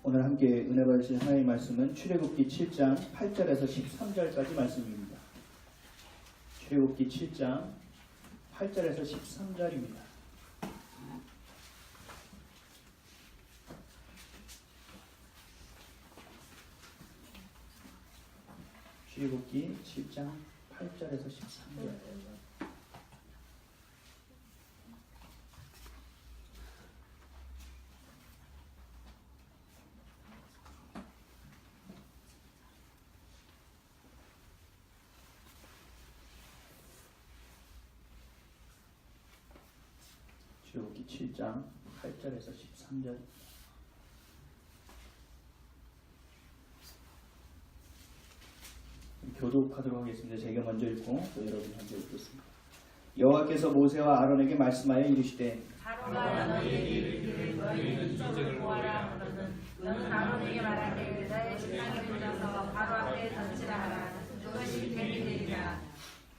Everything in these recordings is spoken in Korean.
오늘 함께 은혜 받으실 하나님의 말씀은 출애굽기 7장 8절에서 13절까지 말씀입니다. 출애굽기 7장 8절에서 13절입니다. 출애굽기 7장 8절에서 13절. 출애굽기 7장 8절에서 13절. 교독하도록 하겠습니다. 제가 먼저 읽고 또 여러분이 함께 읽겠습니다. 여호와께서 모세와 아론에게 말씀하여 이르시되 바로가 너희에게 이르기를 너희는 이쪽을 보아라. 너는 아론에게 말하되 나의 지팡이를 들어서 바로 앞에 던지라 하라. 그것이 뱀이 되리라.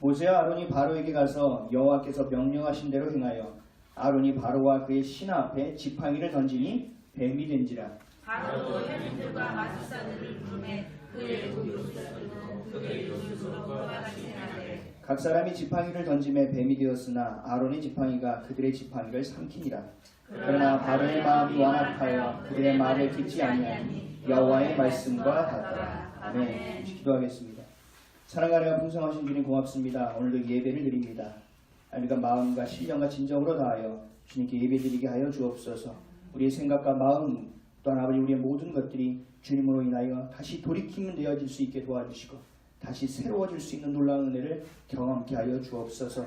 모세와 아론이 바로에게 가서 여호와께서 명령하신 대로 행하여 아론이 바로와 그의 신 앞에 지팡이를 던지니 뱀이 된지라. 바로도 현인들과 마술사들을 부르매 그의 요술도 그의 요술로 그와 같이 행하되 각 사람이 지팡이를 던짐에 뱀이 되었으나 아론의 지팡이가 그들의 지팡이를 삼키니라. 그러나 바로의 마음이 완악하여 그들의 말을 듣지 아니하니 여호와의 말씀과 같더라. 아멘. 기도하겠습니다. 사랑하여 풍성하신 주님 고맙습니다. 오늘도 예배를 드립니다. 하나님과 마음과 신령과 진정으로 다하여 주님께 예배드리게 하여 주옵소서. 우리의 생각과 마음 또한 아버지 우리의 모든 것들이 주님으로 인하여 다시 돌이키면 되어질 수 있게 도와주시고 다시 새로워질 수 있는 놀라운 은혜를 경험케 하여 주옵소서.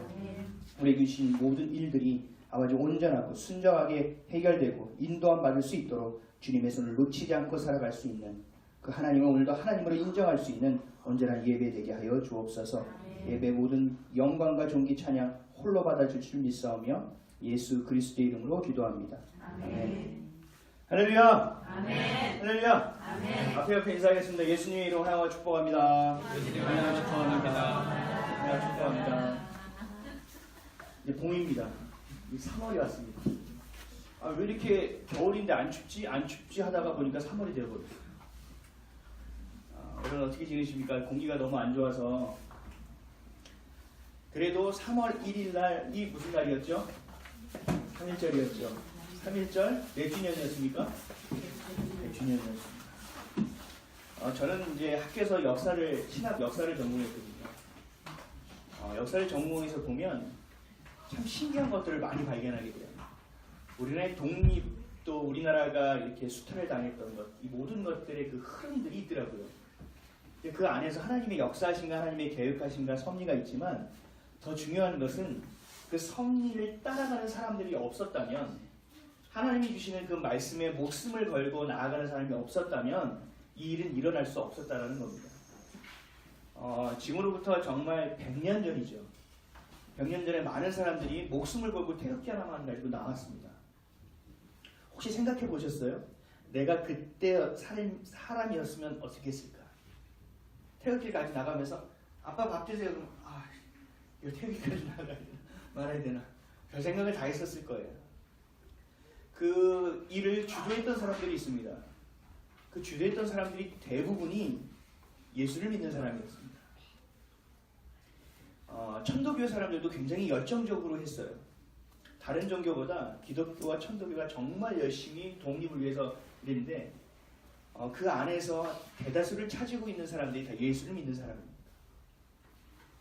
우리에게 주신 모든 일들이 아버지 온전하고 순정하게 해결되고 인도함 받을 수 있도록 주님의 손을 놓치지 않고 살아갈 수 있는 그 하나님을 오늘도 하나님으로 인정할 수 있는 온전한 예배되게 하여 주옵소서. 예배 모든 영광과 존귀 찬양 홀로 받아줄 줄 믿사오며 예수 그리스도의 이름으로 기도합니다. 아멘. 할렐루야. 아멘. 할렐루야. 아멘. 앞에 인사하겠습니다. 예수님의 이름으로 하나님을 축복합니다. 하나님을 축복합니다. 하나님을 축복합니다. 이제 봄입니다. 3월이 왔습니다. 왜 이렇게 겨울인데 안 춥지 하다가 보니까 3월이 되어버렸어요. 여러분 어떻게 지내십니까? 공기가 너무 안 좋아서. 그래도 3월 1일 날이 무슨 날이었죠? 3일절이었죠. 3일절 몇 주년이었습니까? 100주년이었습니다. 저는 이제 학교에서 신학 역사를 전공했거든요. 역사를 전공해서 보면 참 신기한 것들을 많이 발견하게 돼요. 우리나라의 독립도 우리나라가 이렇게 수탈을 당했던 것, 이 모든 것들의 그 흐름들이 있더라고요. 그 안에서 하나님의 역사하신가 하나님의 계획하신가 섭리가 있지만 더 중요한 것은 그 섭리를 따라가는 사람들이 없었다면, 하나님이 주시는 그 말씀에 목숨을 걸고 나아가는 사람이 없었다면 이 일은 일어날 수 없었다는 겁니다. 지금으로부터 정말 100년 전이죠. 100년 전에 많은 사람들이 목숨을 걸고 태극기 하나만 가지고 나왔습니다. 혹시 생각해 보셨어요? 내가 그때 사람이었으면 어떻게 했을까? 태극기 가지고 나가면서 아빠 밥 드세요. 그럼 이거 태극기까지 나가야 되나 말아야 되나 별 생각을 다 했었을 거예요. 그 일을 주도했던 사람들이 있습니다. 그 주도했던 사람들이 대부분이 예수를 믿는 사람이었습니다. 천도교 사람들도 굉장히 열정적으로 했어요. 다른 종교보다 기독교와 천도교가 정말 열심히 독립을 위해서 일했는데 그 안에서 대다수를 차지고 있는 사람들이 다 예수를 믿는 사람입니다.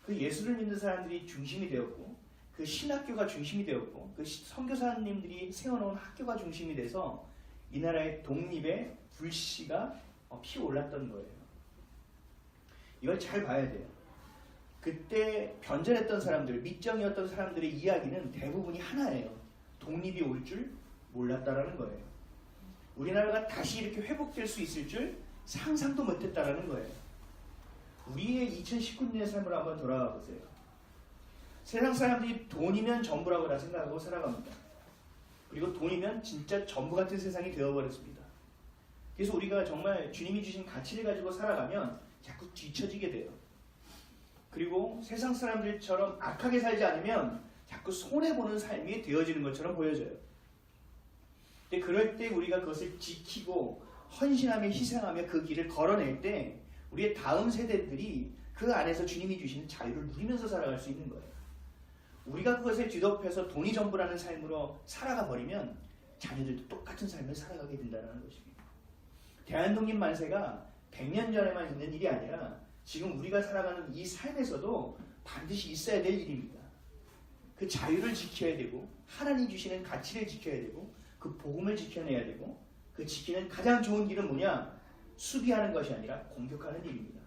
그 예수를 믿는 사람들이 중심이 되었고 그 신학교가 중심이 되었고 그 선교사님들이 세워놓은 학교가 중심이 돼서 이 나라의 독립의 불씨가 피어올랐던 거예요. 이걸 잘 봐야 돼요. 그때 변절했던 사람들, 밑정이었던 사람들의 이야기는 대부분이 하나예요. 독립이 올 줄 몰랐다라는 거예요. 우리나라가 다시 이렇게 회복될 수 있을 줄 상상도 못했다라는 거예요. 우리의 2019년의 삶을 한번 돌아가 보세요. 세상 사람들이 돈이면 전부라고 다 생각하고 살아갑니다. 그리고 돈이면 진짜 전부 같은 세상이 되어버렸습니다. 그래서 우리가 정말 주님이 주신 가치를 가지고 살아가면 자꾸 뒤처지게 돼요. 그리고 세상 사람들처럼 악하게 살지 않으면 자꾸 손해보는 삶이 되어지는 것처럼 보여져요. 근데 그럴 때 우리가 그것을 지키고 헌신하며 희생하며 그 길을 걸어낼 때 우리의 다음 세대들이 그 안에서 주님이 주시는 자유를 누리면서 살아갈 수 있는 거예요. 우리가 그것에 뒤덮여서 돈이 전부라는 삶으로 살아가 버리면 자녀들도 똑같은 삶을 살아가게 된다는 것입니다. 대한독립 만세가 100년 전에만 있는 일이 아니라 지금 우리가 살아가는 이 삶에서도 반드시 있어야 될 일입니다. 그 자유를 지켜야 되고 하나님 주시는 가치를 지켜야 되고 그 복음을 지켜내야 되고 그 지키는 가장 좋은 길은 뭐냐? 수비하는 것이 아니라 공격하는 일입니다.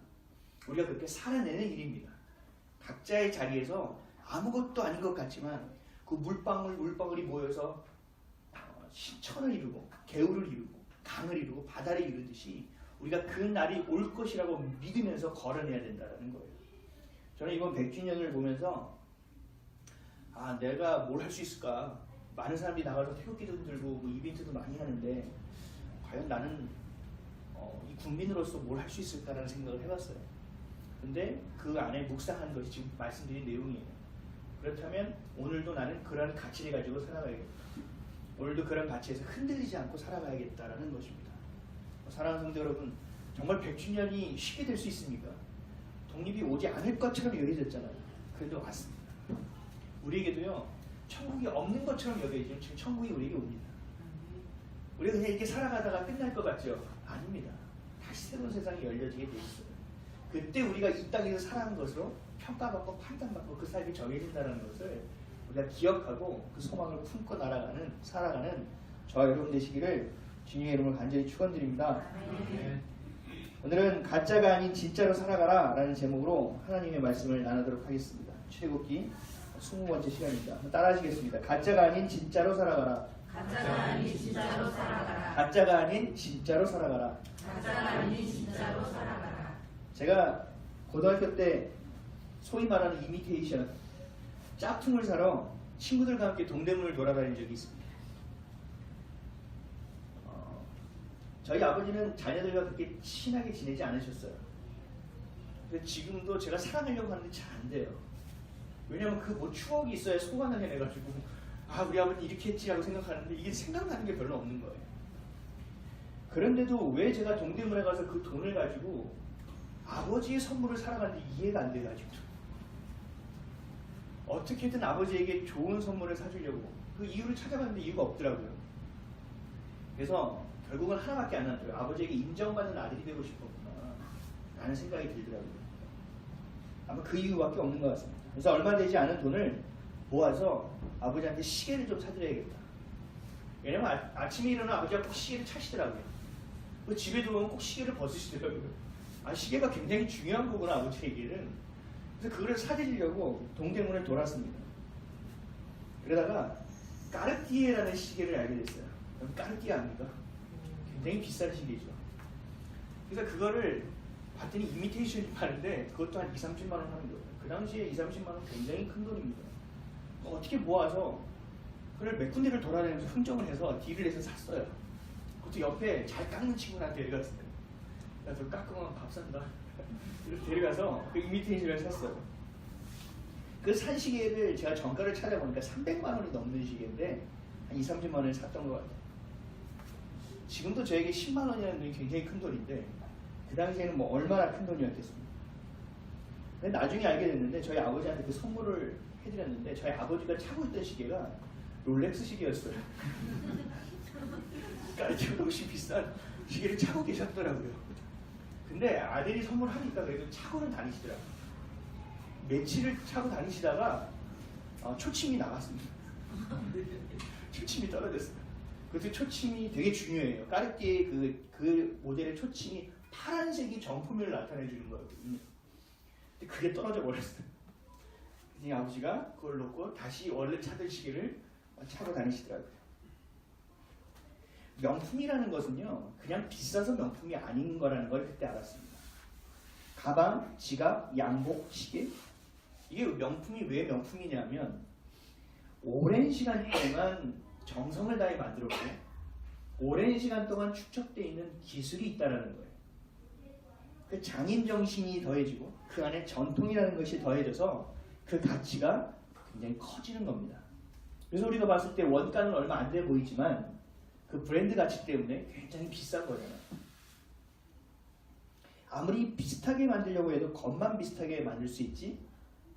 우리가 그렇게 살아내는 일입니다. 각자의 자리에서 아무것도 아닌 것 같지만 그 물방울이 모여서 신천을 이루고 개울을 이루고 강을 이루고 바다를 이루듯이 우리가 그 날이 올 것이라고 믿으면서 걸어내야 된다는 거예요. 저는 이번 100주년을 보면서 내가 뭘 할 수 있을까? 많은 사람들이 나가서 태극기도 들고 뭐 이벤트도 많이 하는데 과연 나는 이 국민으로서 뭘 할 수 있을까라는 생각을 해봤어요. 근데 그 안에 묵상한 것이 지금 말씀드린 내용이에요. 그렇다면 오늘도 나는 그런 가치를 가지고 살아가야겠다. 오늘도 그런 가치에서 흔들리지 않고 살아가야겠다라는 것입니다. 사랑하는 성도 여러분, 정말 100주년이 쉽게 될 수 있습니까? 독립이 오지 않을 것처럼 여겨졌잖아요. 그래도 왔습니다. 우리에게도요, 천국이 없는 것처럼 여겨지면 지금 천국이 우리에게 옵니다. 우리가 그냥 이렇게 살아가다가 끝날 것 같죠? 아닙니다. 다시 새로운 세상이 열려지게 돼 있어요. 그때 우리가 이 땅에서 살아가는 것으로 평가받고 판단받고 그 삶이 정해진다는 것을 우리가 기억하고 그 소망을 품고 살아가는 저와 여러분 되시기를 주님의 이름으로 간절히 축원드립니다. 오늘은 가짜가 아닌 진짜로 살아가라 라는 제목으로 하나님의 말씀을 나누도록 하겠습니다. 출애굽기 20번째 시간입니다. 따라하시겠습니다. 가짜가 아닌 진짜로 살아가라. 가짜가 아닌 진짜로 살아가라. 가짜가 아닌 진짜로 살아가라. 가짜가 아닌 진짜로 살아가라. 제가 고등학교 때 소위 말하는 이미테이션 짝퉁을 사러 친구들과 함께 동대문을 돌아다닌 적이 있습니다. 저희 아버지는 자녀들과 그렇게 친하게 지내지 않으셨어요. 근데 지금도 제가 사랑하려고 하는데 잘 안 돼요. 왜냐면 그 뭐 추억이 있어야 소관을 해내가지고 우리 아버지 이렇게 했지 하고 생각하는데 이게 생각나는 게 별로 없는 거예요. 그런데도 왜 제가 동대문에 가서 그 돈을 가지고 아버지의 선물을 살아가는지 이해가 안 돼가지고 어떻게든 아버지에게 좋은 선물을 사주려고 그 이유를 찾아봤는데 이유가 없더라고요. 그래서 결국은 하나밖에 안 나더라고요. 아버지에게 인정받는 아들이 되고 싶었구나 라는 생각이 들더라고요. 아마 그 이유밖에 없는 것 같습니다. 그래서 얼마 되지 않은 돈을 모아서 아버지한테 시계를 좀 사드려야겠다. 왜냐면 아침에 일어나 아버지가 꼭 시계를 차시더라고요. 집에 들어오면 꼭 시계를 벗으시더라고요. 시계가 굉장히 중요한 거구나 아버지에게는. 그래서 그거를 사드리려고 동대문을 돌았습니다. 그러다가 까르띠에라는 시계를 알게 됐어요. 까르띠에 압니까? 굉장히 비싼 시계죠. 그래서 그거를 봤더니 이미테이션이 파는데 그것도 한 2-30만 원 하는 거예요. 그 당시에 2-30만 원 굉장히 큰 돈입니다. 어떻게 모아서 그걸 몇 군데를 돌아다니면서 흥정을 해서 딜을 해서 샀어요. 그것도 옆에 잘 깎는 친구한테 데려갔어요. 야, 너 깎으면 밥 산다. 이렇게 데려가서 그 이미테이션을 샀어요. 그 산 시계를 제가 정가를 찾아보니까 300만 원이 넘는 시계인데 한 2-30만 원에 샀던 것 같아요. 지금도 저에게 10만 원이라는 돈이 굉장히 큰 돈인데 그 당시에는 뭐 얼마나 큰 돈이었겠습니까? 근데 나중에 알게 됐는데 저희 아버지한테 그 선물을 해드렸는데 저희 아버지가 차고 있던 시계가 롤렉스 시계였어요. 그러니까 훨씬 비싼 시계를 차고 계셨더라고요. 근데 아들이 선물하니까 그래도 차고는 다니시더라고요. 며칠을 차고 다니시다가 초침이 나갔습니다. 초침이 떨어졌어요. 그것도 초침이 되게 중요해요. 까르띠에 그 모델의 초침이 파란색이 정품을 나타내주는 거거든요. 근데 그게 떨어져 버렸어요. 그래서 아버지가 그걸 놓고 다시 원래 차던 시계를 차고 다니시더라고요. 명품이라는 것은요, 그냥 비싸서 명품이 아닌 거라는 걸 그때 알았습니다. 가방, 지갑, 양복, 시계, 이게 명품이 왜 명품이냐면 오랜 시간 동안 정성을 다해 만들었고 오랜 시간 동안 축적되어 있는 기술이 있다는 거예요. 그 장인 정신이 더해지고 그 안에 전통이라는 것이 더해져서 그 가치가 굉장히 커지는 겁니다. 그래서 우리가 봤을 때 원가는 얼마 안 돼 보이지만 그 브랜드 가치 때문에 굉장히 비싼 거잖아요. 아무리 비슷하게 만들려고 해도 겉만 비슷하게 만들 수 있지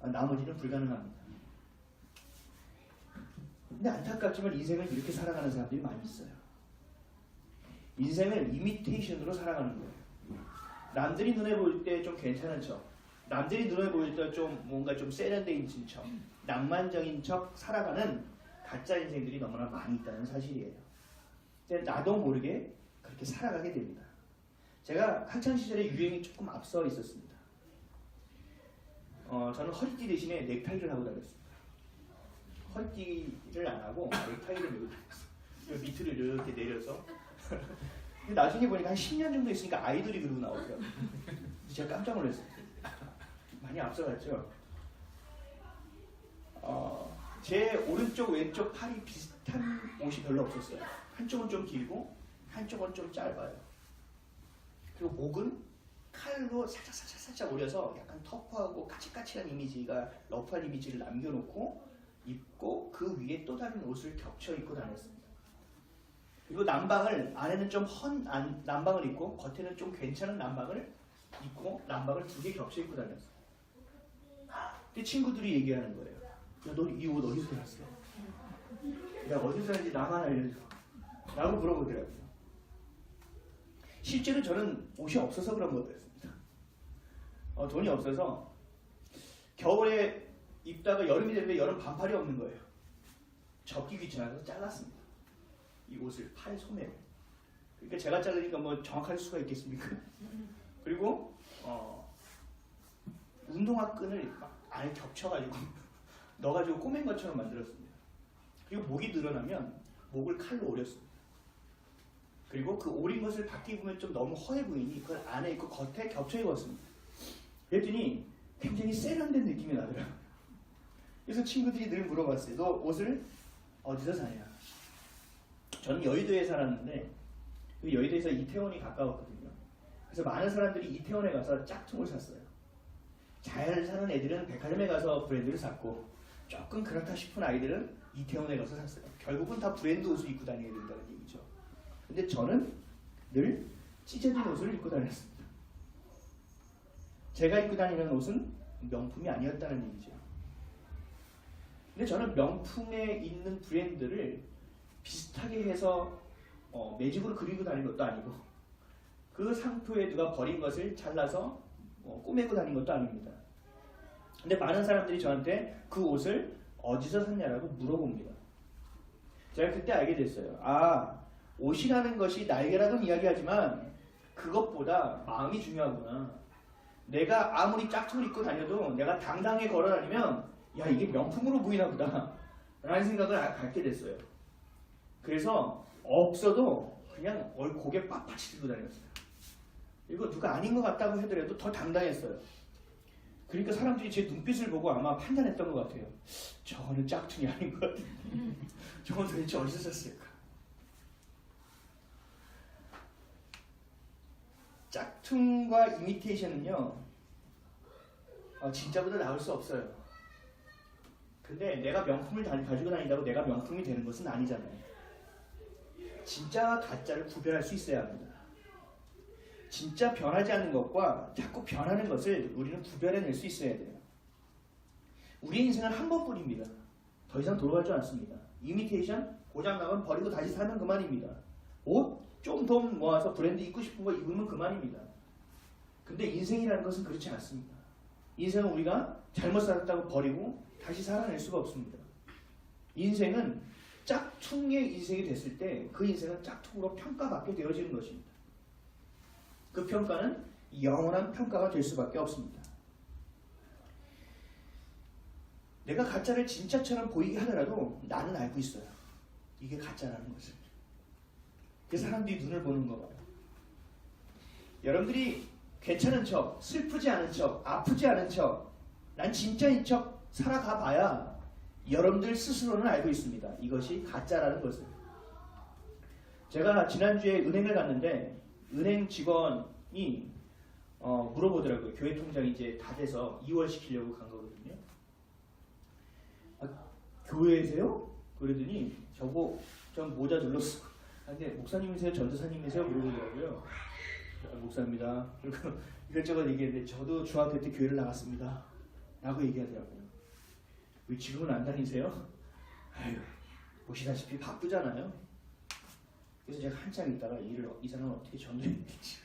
나머지는 불가능합니다. 근데 안타깝지만 인생을 이렇게 살아가는 사람들이 많이 있어요. 인생을 이미테이션으로 살아가는 거예요. 남들이 눈에 보일 때 좀 괜찮은 척, 남들이 눈에 보일 때 좀 뭔가 좀 세련된 척, 낭만적인 척 살아가는 가짜 인생들이 너무나 많이 있다는 사실이에요. 근데 나도 모르게 그렇게 살아가게 됩니다. 제가 학창 시절에 유행이 조금 앞서 있었습니다. 저는 허리띠 대신에 넥타이를 하고 다녔습니다. 허리띠를 안 하고 넥타이를 메고 다녔어요. 밑으로 이렇게 내려서. 근데 나중에 보니까 한 10년 정도 있으니까 아이돌이 그러고 나오더라고요. 제가 깜짝 놀랐어요. 많이 앞서갔죠. 제 오른쪽 왼쪽 팔이 비슷한 옷이 별로 없었어요. 한쪽은 좀 길고 한쪽은 좀 짧아요. 그리고 목은 칼로 살짝 오려서 약간 터프하고 까칠까칠한 이미지가 러프한 이미지를 남겨놓고 입고 그 위에 또 다른 옷을 겹쳐 입고 다녔습니다. 그리고 난방을 안에는 좀 헌 난방을 입고 겉에는 좀 괜찮은 난방을 입고 난방을 2개 겹쳐 입고 다녔어요. 근데 친구들이 얘기하는 거예요. 야, 너 이 옷 어디서 샀어? 야, 어디서 샀는지 나만 알려줘. 라고 물어보더라고요. 실제로 저는 옷이 없어서 그런 거였습니다. 돈이 없어서 겨울에 입다가 여름이 되는데 여름 반팔이 없는 거예요. 접기 귀찮아서 잘랐습니다. 이 옷을 팔 소매를. 그러니까 제가 자르니까 뭐 정확할 수가 있겠습니까? 그리고 운동화 끈을 막 안에 겹쳐가지고 넣어가지고 꼬맨 것처럼 만들었습니다. 그리고 목이 늘어나면 목을 칼로 오렸습니다. 그리고 그 오린 것을 밖에 입으면 좀 너무 허해 보이니 그걸 안에 입고 겉에 겹쳐 입었습니다. 그랬더니 굉장히 세련된 느낌이 나더라고요. 그래서 친구들이 늘 물어봤어요. 너 옷을 어디서 사냐? 저는 여의도에 살았는데 그 여의도에서 이태원이 가까웠거든요. 그래서 많은 사람들이 이태원에 가서 짝퉁을 샀어요. 잘 사는 애들은 백화점에 가서 브랜드를 샀고 조금 그렇다 싶은 아이들은 이태원에 가서 샀어요. 결국은 다 브랜드 옷을 입고 다녀야 된다는 얘기죠. 근데 저는 늘 찢어진 옷을 입고 다녔습니다. 제가 입고 다니는 옷은 명품이 아니었다는 얘기죠. 근데 저는 명품에 있는 브랜드를 비슷하게 해서 매직으로 그리고 다니는 것도 아니고 그 상표에 누가 버린 것을 잘라서 꼬매고 다니는 것도 아닙니다. 근데 많은 사람들이 저한테 그 옷을 어디서 샀냐라고 물어봅니다. 제가 그때 알게 됐어요. 옷이라는 것이 날개라고는 이야기하지만 그것보다 마음이 중요하구나. 내가 아무리 짝퉁을 입고 다녀도 내가 당당하게 걸어다니면 야, 이게 명품으로 보이나 보다 라는 생각을 갖게 됐어요. 그래서 없어도 그냥 고개 빳빳이 들고 다녔어요. 이거 누가 아닌 것 같다고 하더라도 더 당당했어요. 그러니까 사람들이 제 눈빛을 보고 아마 판단했던 것 같아요. 저거는 짝퉁이 아닌 것 같은데 저건 도대체 어디서 샀을까? 짝퉁과 이미테이션은요 진짜보다 나을 수 없어요. 근데 내가 명품을 가지고 다닌다고 내가 명품이 되는 것은 아니잖아요. 진짜와 가짜를 구별할 수 있어야 합니다. 진짜 변하지 않는 것과 자꾸 변하는 것을 우리는 구별해낼 수 있어야 돼요. 우리 인생은 한 번뿐입니다. 더 이상 돌아가지 않습니다. 이미테이션 고장나면 버리고 다시 사면 그만입니다. 옷 좀 돈 모아서 브랜드 입고 싶은 거 입으면 그만입니다. 근데 인생이라는 것은 그렇지 않습니다. 인생은 우리가 잘못 살았다고 버리고 다시 살아낼 수가 없습니다. 인생은 짝퉁의 인생이 됐을 때 그 인생은 짝퉁으로 평가받게 되어지는 것입니다. 그 평가는 영원한 평가가 될 수밖에 없습니다. 내가 가짜를 진짜처럼 보이게 하더라도 나는 알고 있어요. 이게 가짜라는 것을. 그 사람들이 눈을 보는 거 봐요. 여러분들이 괜찮은 척, 슬프지 않은 척, 아프지 않은 척, 난 진짜인 척 살아가 봐야 여러분들 스스로는 알고 있습니다. 이것이 가짜라는 것을. 제가 지난주에 은행을 갔는데 은행 직원이 물어보더라고요. 교회 통장이 이제 다 돼서 2월 시키려고 간 거거든요. 교회에세요? 그러더니 전 모자 둘렀어. 근데 목사님이세요? 전도사님이세요? 물어보더라고요. 목사입니다. 그리고 이것저것 얘기했는데 저도 중학교 때 교회를 나갔습니다. 라고 얘기하더라고요. 왜 지금은 안 다니세요? 아유, 보시다시피 바쁘잖아요. 그래서 제가 한참 있다가 이 사람은 어떻게 전도해야 될지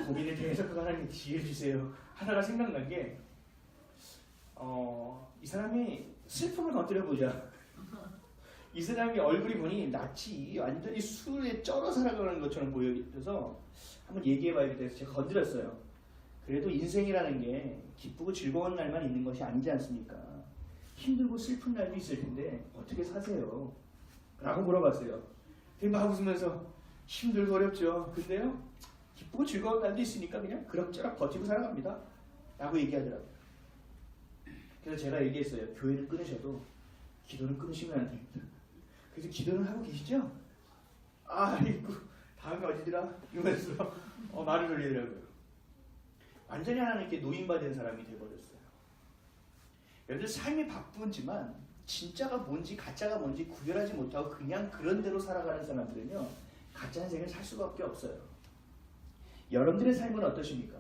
고민을 계속 하나님 지혜 주세요 하다가 생각난 게 이 사람이 슬픔을 건드려보자. 이 사람이 얼굴이 보니 낯이 완전히 술에 쩔어 살아가는 것처럼 보여서 한번 얘기해봐야겠다 해서 제가 건드렸어요. 그래도 인생이라는 게 기쁘고 즐거운 날만 있는 것이 아니지 않습니까? 힘들고 슬픈 날도 있을 텐데 어떻게 사세요? 라고 물어봤어요. 근데 막 웃으면서 힘들고 어렵죠. 근데요 기쁘고 즐거운 날도 있으니까 그냥 그럭저럭 버티고 살아갑니다. 라고 얘기하더라고요. 그래서 제가 얘기했어요. 교회를 끊으셔도 기도는 끊으시면 안 됩니다. 그래서 기도는 하고 계시죠? 아이고 다음에 어디더라? 이러면서 말을 돌리더라고요. 완전히 하나님께 노인받은 사람이 돼버렸어요. 여러분들 삶이 바쁘지만 진짜가 뭔지 가짜가 뭔지 구별하지 못하고 그냥 그런 대로 살아가는 사람들은요 가짜 인생을 살 수밖에 없어요. 여러분들의 삶은 어떠십니까?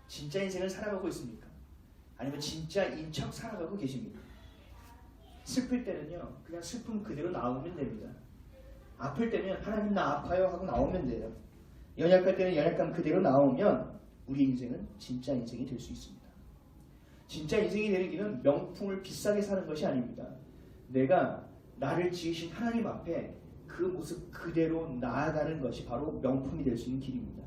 진짜 인생을 살아가고 있습니까? 아니면 진짜인 척 살아가고 계십니까? 슬플 때는요 그냥 슬픔 그대로 나오면 됩니다. 아플 때는 하나님 나 아파요 하고 나오면 돼요. 연약할 때는 연약감 그대로 나오면 우리 인생은 진짜 인생이 될 수 있습니다. 진짜 인생이 되는 길은 명품을 비싸게 사는 것이 아닙니다. 내가 나를 지으신 하나님 앞에 그 모습 그대로 나아가는 것이 바로 명품이 될 수 있는 길입니다.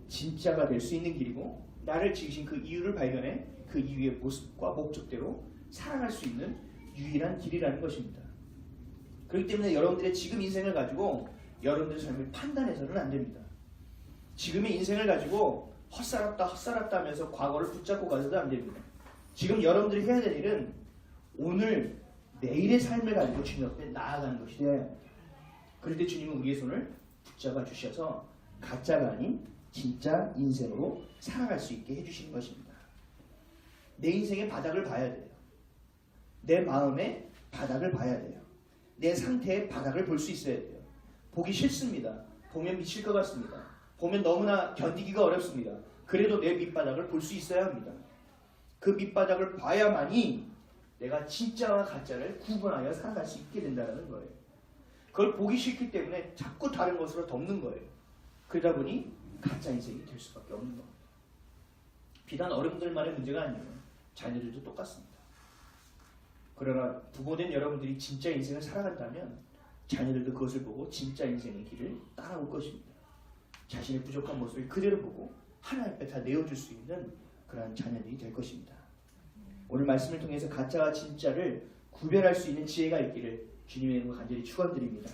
진짜가 될 수 있는 길이고 나를 지으신 그 이유를 발견해 그 이유의 모습과 목적대로 살아갈 수 있는 유일한 길이라는 것입니다. 그렇기 때문에 여러분들의 지금 인생을 가지고 여러분들의 삶을 판단해서는 안 됩니다. 지금의 인생을 가지고 헛살았다 하면서 과거를 붙잡고 가서도 안 됩니다. 지금 여러분들이 해야 될 일은 오늘 내일의 삶을 가지고 주님 앞에 나아가는 것이 되어야 합니다. 그럴 때 주님은 우리의 손을 붙잡아 주셔서 가짜가 아닌 진짜 인생으로 살아갈 수 있게 해주시는 것입니다. 내 인생의 바닥을 봐야 돼요. 내 마음의 바닥을 봐야 돼요. 내 상태의 바닥을 볼 수 있어야 돼요. 보기 싫습니다. 보면 미칠 것 같습니다. 보면 너무나 견디기가 어렵습니다. 그래도 내 밑바닥을 볼 수 있어야 합니다. 그 밑바닥을 봐야만이 내가 진짜와 가짜를 구분하여 살아갈 수 있게 된다는 거예요. 그걸 보기 싫기 때문에 자꾸 다른 것으로 덮는 거예요. 그러다 보니 가짜 인생이 될 수밖에 없는 겁니다. 비단 어른들만의 문제가 아니에요. 자녀들도 똑같습니다. 그러나 부모된 여러분들이 진짜 인생을 살아간다면 자녀들도 그것을 보고 진짜 인생의 길을 따라올 것입니다. 자신의 부족한 모습을 그대로 보고 하나님 앞에 다 내어줄 수 있는 그러한 자녀들이 될 것입니다. 오늘 말씀을 통해서 가짜와 진짜를 구별할 수 있는 지혜가 있기를 주님의 이름으로 간절히 축원드립니다.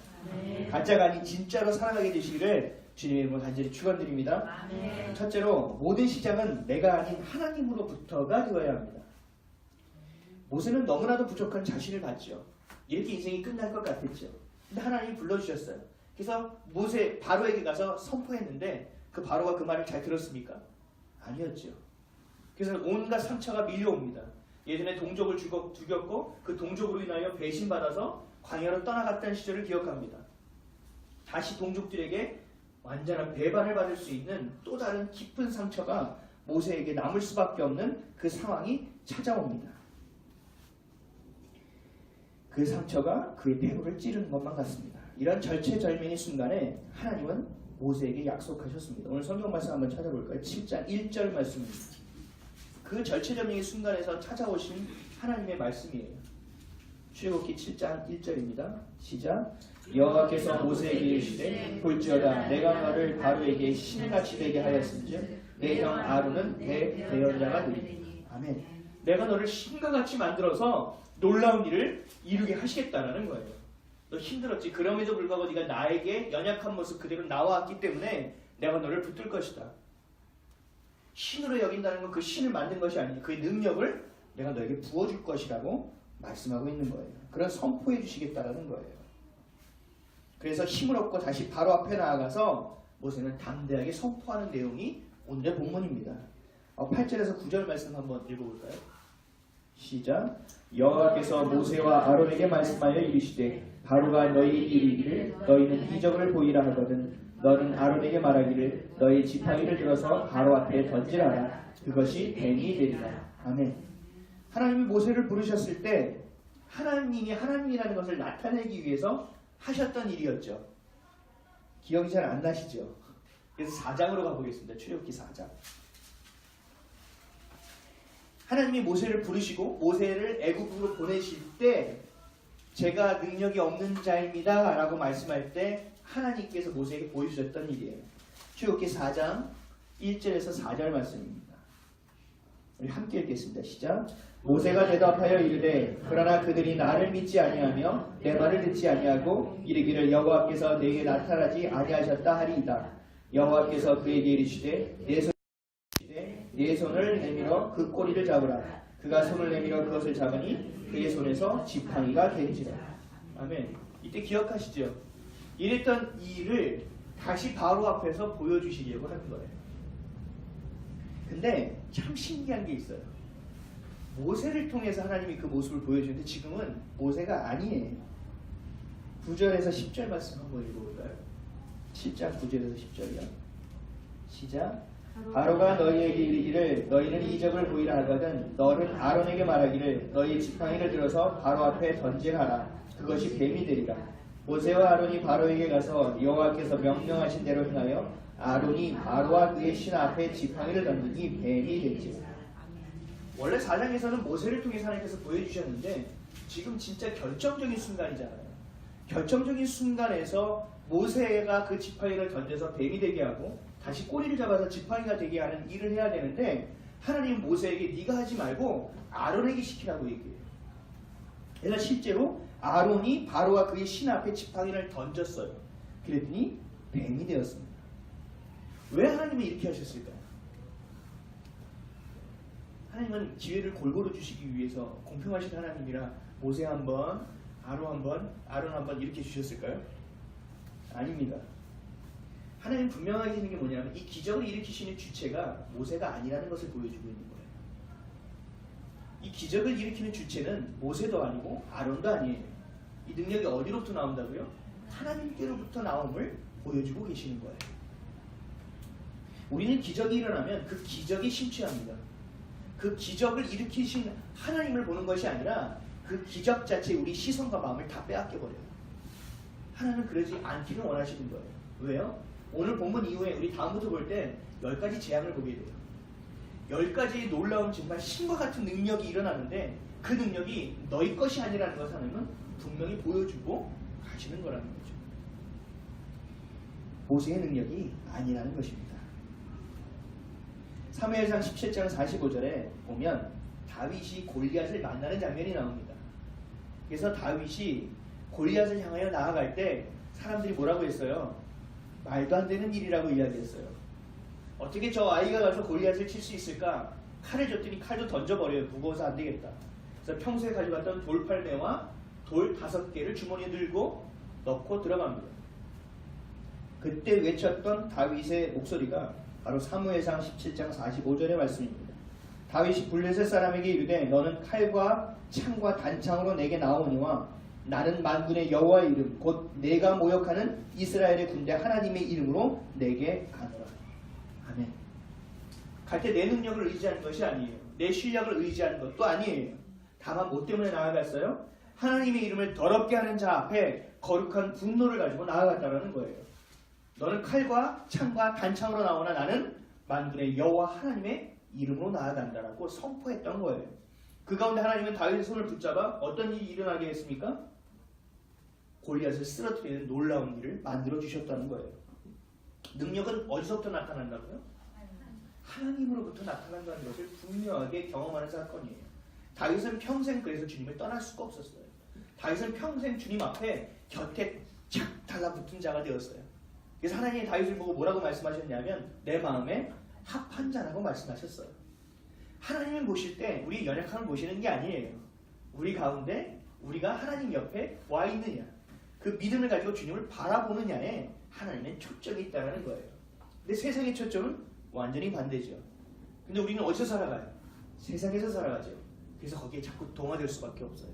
가짜가 아닌 진짜로 살아가게 되시기를 주님의 이름으로 간절히 축원드립니다. 첫째로 모든 시작은 내가 아닌 하나님으로부터가 되어야 합니다. 모세는 너무나도 부족한 자신을 봤죠. 이렇게 인생이 끝날 것 같았죠. 근데 하나님이 불러주셨어요. 그래서 모세 바로에게 가서 선포했는데 그 바로가 그 말을 잘 들었습니까? 아니었죠. 그래서 온갖 상처가 밀려옵니다. 예전에 동족을 죽였고 그 동족으로 인하여 배신받아서 광야로 떠나갔다는 시절을 기억합니다. 다시 동족들에게 완전한 배반을 받을 수 있는 또 다른 깊은 상처가 모세에게 남을 수밖에 없는 그 상황이 찾아옵니다. 그 상처가 그의 배부를 찌르는 것만 같습니다. 이런 절체절명의 순간에 하나님은 모세에게 약속하셨습니다. 오늘 성경 말씀 한번 찾아볼까요? 7장 1절 말씀입니다. 그 절체절명의 순간에서 찾아오신 하나님의 말씀이에요. 출애굽기 7장 1절입니다. 시작. 여호와께서 모세에게 이르시되 볼지어다 내가 너를 바로에게 신같이 되게 하였은즉 내 형 아론은 대언자가 되리니. 아멘. 내가 너를 신과 같이 만들어서 놀라운 일을 이루게 하시겠다라는 거예요. 너 힘들었지. 그럼에도 불구하고 네가 나에게 연약한 모습 그대로 나왔기 때문에 내가 너를 붙들 것이다. 신으로 여긴다는 건 그 신을 만든 것이 아니고 그의 능력을 내가 너에게 부어줄 것이라고 말씀하고 있는 거예요. 그런 선포해 주시겠다라는 거예요. 그래서 힘을 얻고 다시 바로 앞에 나아가서 모세는 담대하게 선포하는 내용이 오늘의 본문입니다. 8절에서 9절 말씀 한번 읽어볼까요? 시작. 여호와께서 모세와 아론에게 말씀하여 이르시되 바로가 너희에게 이르기를 너희는 이적을 보이라 하거든 너는 아론에게 말하기를 너희 지팡이를 들어서 바로 앞에 던지라라. 그것이 뱀이 되리라. 아멘. 하나님이 모세를 부르셨을 때 하나님이 하나님이라는 것을 나타내기 위해서 하셨던 일이었죠. 기억이 잘 안 나시죠? 그래서 4장으로 가보겠습니다. 출애굽기 4장. 하나님이 모세를 부르시고 모세를 애굽으로 보내실 때 제가 능력이 없는 자입니다 라고 말씀할 때 하나님께서 모세에게 보여주셨던 일이에요. 출애굽기 4장 1절에서 4절 말씀입니다. 우리 함께 읽겠습니다. 시작. 모세가 대답하여 이르되 그러나 그들이 나를 믿지 아니하며 내 말을 듣지 아니하고 이르기를 여호와께서 내게 나타나지 아니하셨다 하리이다. 여호와께서 그에게 이르시되 내 손을 내밀어 그 꼬리를 잡으라. 그가 손을 내밀어 그것을 잡으니 그의 손에서 지팡이가 되니라. 아멘. 이때 기억하시죠? 이랬던 일을 다시 바로 앞에서 보여주시려고 하는 거예요. 근데 참 신기한 게 있어요. 모세를 통해서 하나님이 그 모습을 보여주는데 지금은 모세가 아니에요. 9절에서 10절 말씀 한번 읽어볼까요? 7장 9절에서 10절이요. 시작. 바로가 너희에게 이르기를 너희는 이적을 보이라 하거든 너는 아론에게 말하기를 너희 지팡이를 들어서 바로 앞에 던지하라. 그것이 뱀이 되리라. 모세와 아론이 바로에게 가서 여호와께서 명령하신 대로 행하여 아론이 바로와 그의 신 앞에 지팡이를 던지니 뱀이 됐지. 원래 4장에서는 모세를 통해서 하나님께서 보여주셨는데 지금 진짜 결정적인 순간이잖아요. 결정적인 순간에서 모세가 그 지팡이를 던져서 뱀이 되게 하고 다시 꼬리를 잡아서 지팡이가 되게 하는 일을 해야 되는데 하나님은 모세에게 네가 하지 말고 아론에게 시키라고 얘기해요. 그래서 실제로 아론이 바로와 그의 신 앞에 지팡이를 던졌어요. 그랬더니 뱀이 되었습니다. 왜 하나님은 이렇게 하셨을까요? 하나님은 기회를 골고루 주시기 위해서 공평하신 하나님이라 모세 한번, 아론 한번 이렇게 주셨을까요? 아닙니다. 하나님 분명하게 하시는 게 뭐냐면 이 기적을 일으키시는 주체가 모세가 아니라는 것을 보여주고 있는 거예요. 이 기적을 일으키는 주체는 모세도 아니고 아론도 아니에요. 이 능력이 어디로부터 나온다고요? 하나님께로부터 나옴을 보여주고 계시는 거예요. 우리는 기적이 일어나면 그 기적에 심취합니다. 그 기적을 일으키신 하나님을 보는 것이 아니라 그 기적 자체에 우리 시선과 마음을 다 빼앗겨버려요. 하나님은 그러지 않기를 원하시는 거예요. 왜요? 오늘 본문 이후에 우리 다음부터 볼 때 10가지 재앙을 보게 돼요. 10가지 놀라운 정말 신과 같은 능력이 일어나는데 그 능력이 너희 것이 아니라는 것을 하나님은 분명히 보여주고 가시는 거라는 거죠. 모세의 능력이 아니라는 것입니다. 사무엘상 17장 45절에 보면 다윗이 골리앗을 만나는 장면이 나옵니다. 그래서 다윗이 골리앗을 향하여 나아갈 때 사람들이 뭐라고 했어요? 말도 안 되는 일이라고 이야기했어요. 어떻게 저 아이가 가서 골리앗을 칠 수 있을까? 칼을 줬더니 칼도 던져버려요. 무거워서 안 되겠다. 그래서 평소에 가져갔던 돌팔매와 돌 5개를 주머니에 들고 넣고 들어갑니다. 그때 외쳤던 다윗의 목소리가 바로 사무엘상 17장 45절의 말씀입니다. 다윗이 블레셋 사람에게 이르되 너는 칼과 창과 단창으로 내게 나오니와 나는 만군의 여호와의 이름 곧 내가 모욕하는 이스라엘의 군대 하나님의 이름으로 내게 가노라. 아멘. 갈 때 내 능력을 의지하는 것이 아니에요. 내 실력을 의지하는 것도 아니에요. 다만 뭐 때문에 나아갔어요? 하나님의 이름을 더럽게 하는 자 앞에 거룩한 분노를 가지고 나아갔다라는 거예요. 너는 칼과 창과 단창으로 나오나 나는 만군의 여호와 하나님의 이름으로 나아간다라고 선포했던 거예요. 그 가운데 하나님은 다윗의 손을 붙잡아 어떤 일이 일어나게 했습니까? 골리앗을 쓰러뜨리는 놀라운 일을 만들어 주셨다는 거예요. 능력은 어디서부터 나타난다고요? 하나님으로부터 나타난다는 것을 분명하게 경험하는 사건이에요. 다윗은 평생 그래서 주님을 떠날 수가 없었어요. 다윗은 평생 주님 앞에 곁에 착 달라붙은 자가 되었어요. 그래서 하나님이 다윗을 보고 뭐라고 말씀하셨냐면 내 마음에 합한 자라고 말씀하셨어요. 하나님을 보실 때 우리 연약함을 보시는 게 아니에요. 우리 가운데 우리가 하나님 옆에 와 있느냐, 그 믿음을 가지고 주님을 바라보느냐에 하나님의 초점이 있다는 거예요. 근데 세상의 초점은 완전히 반대죠. 근데 우리는 어디서 살아가요? 세상에서 살아가죠. 그래서 거기에 자꾸 동화될 수밖에 없어요.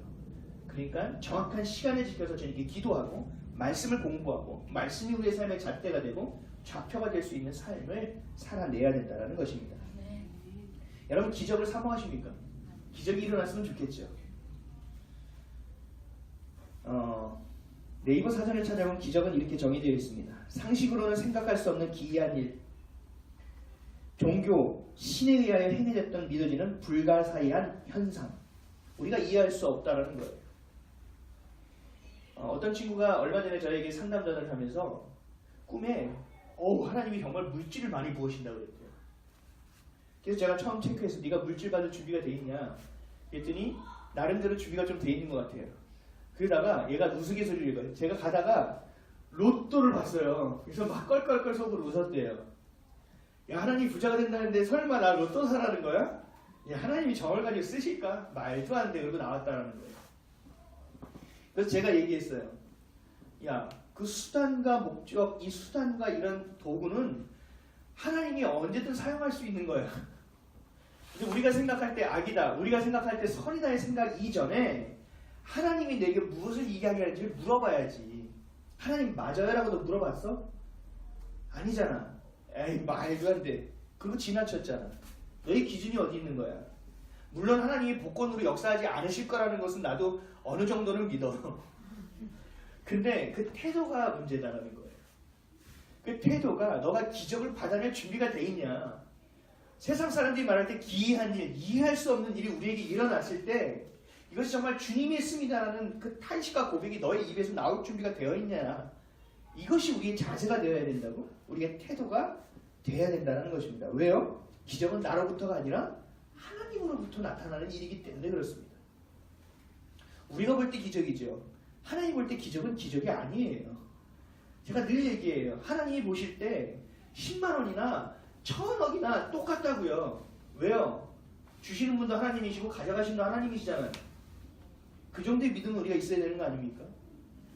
그러니까 정확한 시간을 지켜서 주님께 기도하고 말씀을 공부하고 말씀이 우리의 삶의 잣대가 되고 좌표가 될 수 있는 삶을 살아내야 된다는 것입니다. 여러분 기적을 사모하십니까? 기적이 일어났으면 좋겠죠. 네이버 사전을 찾아보면 기적은 이렇게 정의되어 있습니다. 상식으로는 생각할 수 없는 기이한 일, 종교, 신에 의하여 행해졌던 믿어지는 불가사의한 현상, 우리가 이해할 수 없다는 거예요. 어떤 친구가 얼마 전에 저에게 상담 전화를 하면서 꿈에 하나님이 정말 물질을 많이 부으신다고 그랬대요. 그래서 제가 처음 체크해서 네가 물질 받을 준비가 돼 있냐 그랬더니 나름대로 준비가 좀 돼 있는 것 같아요. 그러다가 얘가 우스갯소리를 읽어요. 제가 가다가 로또를 봤어요. 그래서 막 껄껄껄 속으로 웃었대요. 야, 하나님 부자가 된다는데 설마 나 로또 사라는 거야? 야, 하나님이 정을 가지고 쓰실까? 말도 안 돼. 그러고 나왔다는 거예요. 그래서 제가 얘기했어요. 야, 그 수단과 목적, 이 수단과 이런 도구는 하나님이 언제든 사용할 수 있는 거야. 우리가 생각할 때 악이다, 우리가 생각할 때 선이다의 생각 이전에 하나님이 내게 무엇을 이야기하는지를 물어봐야지. 하나님 맞아요? 라고도 물어봤어? 아니잖아. 에이, 말도 안 돼. 그거 지나쳤잖아. 너희 기준이 어디 있는 거야? 물론 하나님이 복권으로 역사하지 않으실 거라는 것은 나도 어느 정도는 믿어. 근데 그 태도가 문제다라는 거예요. 그 태도가 너가 기적을 받아낼 준비가 돼 있냐. 세상 사람들이 말할 때 기이한 일, 이해할 수 없는 일이 우리에게 일어났을 때 이것이 정말 주님이 했습니다라는 그 탄식과 고백이 너의 입에서 나올 준비가 되어 있냐. 이것이 우리의 자세가 되어야 된다고? 우리의 태도가 되어야 된다는 것입니다. 왜요? 기적은 나로부터가 아니라 하나님으로부터 나타나는 일이기 때문에 그렇습니다. 우리가 볼 때 기적이죠. 하나님 볼 때 기적은 기적이 아니에요. 제가 늘 얘기해요. 하나님이 보실 때 10만 원이나 1000억이나 똑같다고요. 왜요? 주시는 분도 하나님이시고 가져가시는 분도 하나님이시잖아요. 그 정도의 믿음은 우리가 있어야 되는 거 아닙니까?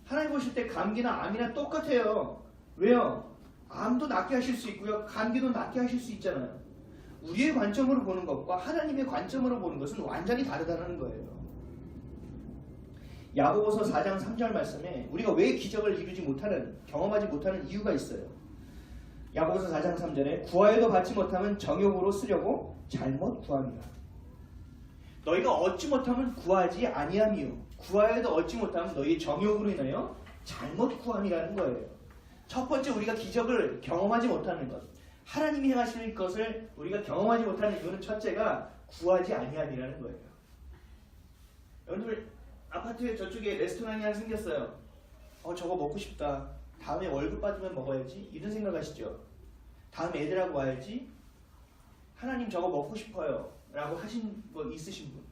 하나님 보실 때 감기나 암이나 똑같아요. 왜요? 암도 낫게 하실 수 있고요. 감기도 낫게 하실 수 있잖아요. 우리의 관점으로 보는 것과 하나님의 관점으로 보는 것은 완전히 다르다는 거예요. 야고보서 4장 3절 말씀에 우리가 왜 기적을 이루지 못하는, 경험하지 못하는 이유가 있어요. 야고보서 4장 3절에 구하여도 받지 못하면 정욕으로 쓰려고 잘못 구함이라. 너희가 얻지 못하면 구하지 아니함이요 구하여도 얻지 못하면 너희 정욕으로 인하여 잘못 구함이라는 거예요. 첫 번째 우리가 기적을 경험하지 못하는 것, 하나님이 행하실 것을 우리가 경험하지 못하는 이유는 첫째가 구하지 아니함이라는 거예요. 여러분들 아파트에 저쪽에 레스토랑이 하나 생겼어요. 저거 먹고 싶다. 다음에 월급 받으면 먹어야지. 이런 생각하시죠? 다음 애들하고 와야지. 하나님 저거 먹고 싶어요. 라고 하신 분 있으신 분?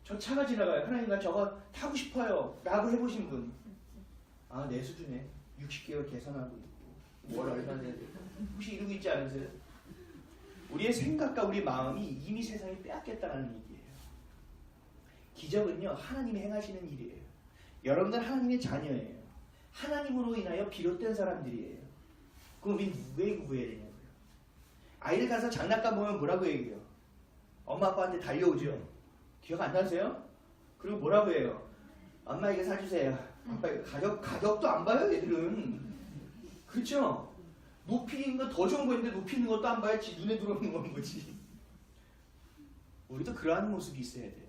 저 차가 지나가요. 하나님 나 저거 타고 싶어요. 라고 해보신 분? 아, 내 수준에 60개월 계산하고 있고 뭘 얼마나 해야 돼. 혹시 이러고 있지 않으세요? 우리의 생각과 우리 마음이 이미 세상에 빼앗겼다는 얘기예요. 기적은요, 하나님이 행하시는 일이에요. 여러분들 하나님의 자녀예요. 하나님으로 인하여 비롯된 사람들이에요. 그럼 우리 누구에게 구해야 되냐고요? 아이들 가서 장난감 보면 뭐라고 얘기해요? 엄마 아빠한테 달려오죠. 기억 안 나세요? 그리고 뭐라고 해요? 엄마 이거 사주세요. 아빠 이거 가격도 안 봐요 애들은. 그렇죠? 높이 있는 거 더 좋은 거 있는데 높이 있는 것도 안 봐야지 눈에 들어오는 건 뭐지. 우리도 그러한 모습이 있어야 돼요.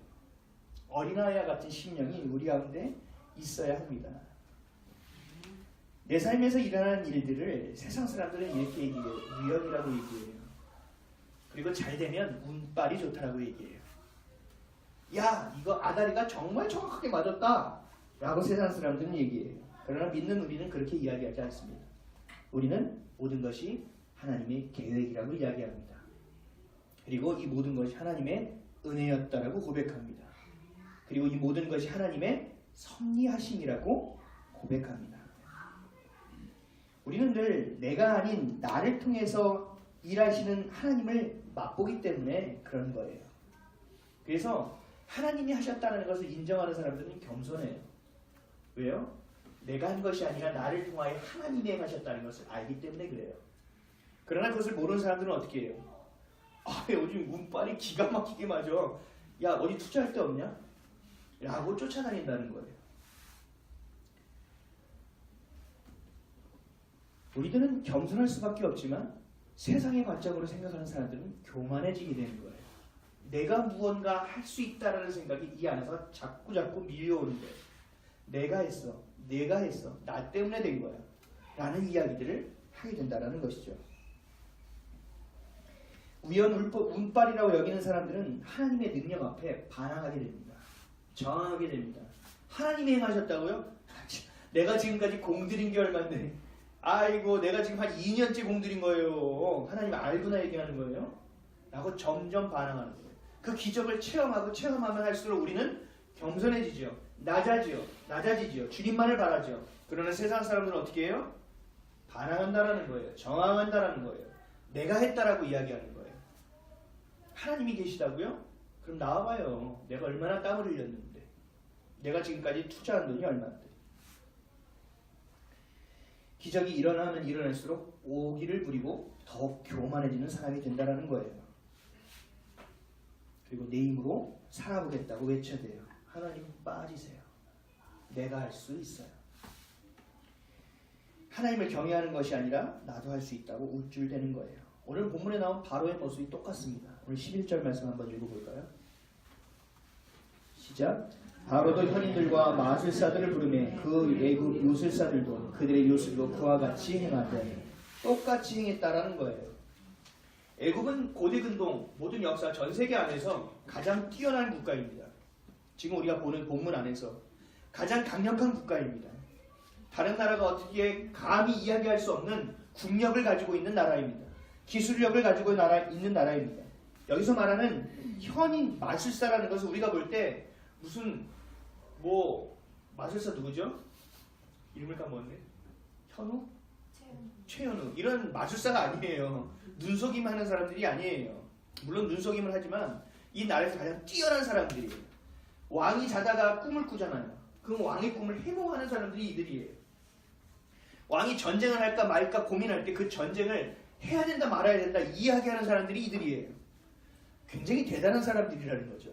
어린아이와 같은 심령이 우리 가운데 있어야 합니다. 내 삶에서 일어나는 일들을 세상 사람들은 이렇게 얘기해요. 우연이라고 얘기해요. 그리고 잘 되면 운빨이 좋다라고 얘기해요. 야, 이거 아다리가 정말 정확하게 맞았다 라고 세상 사람들은 얘기해요. 그러나 믿는 우리는 그렇게 이야기하지 않습니다. 우리는 모든 것이 하나님의 계획이라고 이야기합니다. 그리고 이 모든 것이 하나님의 은혜였다라고 고백합니다. 그리고 이 모든 것이 하나님의 섭리하심이라고 고백합니다. 우리는 늘 내가 아닌 나를 통해서 일하시는 하나님을 맛보기 때문에 그런 거예요. 그래서 하나님이 하셨다는 것을 인정하는 사람들은 겸손해요. 왜요? 내가 한 것이 아니라 나를 통하여 하나님이 행하셨다는 것을 알기 때문에 그래요. 그러나 그것을 모르는 사람들은 어떻게 해요? 요즘 운빨이 기가 막히게 맞아. 야, 어디 투자할 데 없냐? 라고 쫓아다닌다는 거예요. 우리들은 겸손할 수밖에 없지만 세상의 관점으로 생각하는 사람들은 교만해지게 되는 거예요. 내가 무언가 할 수 있다라는 생각이 이 안에서 자꾸 밀려오는 거예요. 내가 했어. 나 때문에 된 거야. 라는 이야기들을 하게 된다는 것이죠. 운빨이라고 여기는 사람들은 하나님의 능력 앞에 반항하게 됩니다. 저항하게 됩니다. 하나님이 행하셨다고요? 내가 지금까지 공들인 게 얼만데, 아이고 내가 지금 한 2년째 공들인 거예요. 하나님 알고나 얘기하는 거예요? 라고 점점 반항하는 거예요. 그 기적을 체험하면 할수록 우리는 겸손해지죠. 낮아지죠. 주님만을 바라죠. 그러나 세상 사람들은 어떻게 해요? 반항한다라는 거예요. 저항한다라는 거예요. 내가 했다라고 이야기하는 거예요. 하나님이 계시다고요? 그럼 나와봐요. 내가 얼마나 땀을 흘렸는데. 내가 지금까지 투자한 돈이 얼마인데. 기적이 일어나면 일어날수록 오기를 부리고 더욱 교만해지는 사람이 된다는 거예요. 그리고 내 힘으로 살아보겠다고 외쳐대요. 하나님 빠지세요. 내가 할 수 있어요. 하나님을 경외하는 것이 아니라 나도 할 수 있다고 우쭐대는 거예요. 오늘 본문에 나온 바로의 모습이 똑같습니다. 오늘 11절 말씀 한번 읽어볼까요? 시작. 바로도 현인들과 마술사들을 부르매 그 애굽 요술사들도 그들의 요술로 그와 같이 행하되 똑같이 행했다라는 거예요. 애굽은 고대 근동 모든 역사 전 세계 안에서 가장 뛰어난 국가입니다. 지금 우리가 보는 본문 안에서 가장 강력한 국가입니다. 다른 나라가 어떻게 감히 이야기할 수 없는 국력을 가지고 있는 나라입니다. 기술력을 가지고 있는 나라입니다. 여기서 말하는 현인 마술사라는 것은 우리가 볼 때 무슨 마술사 누구죠? 이름을 까먹었네. 현우? 최현우. 이런 마술사가 아니에요. 눈속임 하는 사람들이 아니에요. 물론 눈속임을 하지만 이 나라에서 가장 뛰어난 사람들이에요. 왕이 자다가 꿈을 꾸잖아요. 그 왕의 꿈을 해몽하는 사람들이 이들이에요. 왕이 전쟁을 할까 말까 고민할 때 그 전쟁을 해야 된다 말아야 된다 이야기하는 사람들이 이들이에요. 굉장히 대단한 사람들이라는 거죠.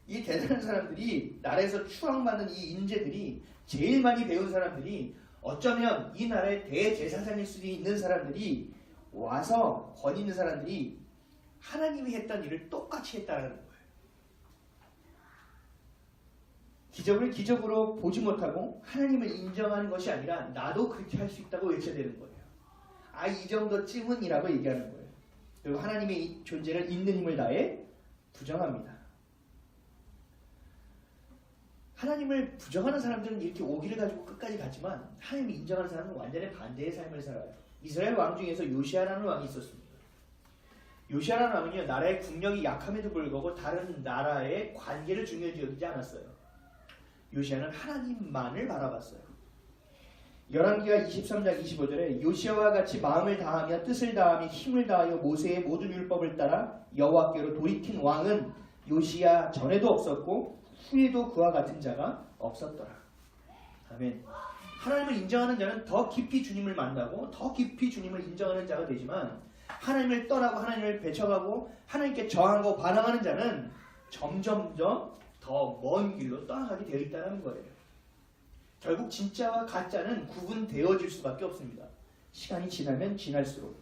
이 대단한 사람들이 나라에서 추앙받는 이 인재들이 제일 많이 배운 사람들이 어쩌면 이 나라의 대제사장일 수도 있는 사람들이 와서 권위 있는 사람들이 하나님이 했던 일을 똑같이 했다는 거예요. 기적을 기적으로 보지 못하고 하나님을 인정하는 것이 아니라 나도 그렇게 할 수 있다고 외쳐야 되는 거예요. 이 정도쯤은이라고 얘기하는 거예요. 그리고 하나님의 존재를 있는 힘을 다해 부정합니다. 하나님을 부정하는 사람들은 이렇게 오기를 가지고 끝까지 갔지만 하나님을 인정하는 사람은 완전히 반대의 삶을 살아요. 이스라엘 왕 중에서 요시아라는 왕이 있었습니다. 요시아라는 왕은요, 나라의 국력이 약함에도 불구하고 다른 나라의 관계를 중요시 여기지 않았어요. 요시아는 하나님만을 바라봤어요. 열왕기하 23장 25절에 요시아와 같이 마음을 다하며 뜻을 다하며 힘을 다하여 모세의 모든 율법을 따라 여호와께로 돌이킨 왕은 요시아 전에도 없었고 후에도 그와 같은 자가 없었더라. 아멘. 하나님을 인정하는 자는 더 깊이 주님을 만나고 더 깊이 주님을 인정하는 자가 되지만 하나님을 떠나고 하나님을 배척하고 하나님께 저항하고 반항하는 자는 점점점 더 먼 길로 떠나가게 되어 있다는 거예요. 결국 진짜와 가짜는 구분되어질 수밖에 없습니다. 시간이 지나면 지날수록.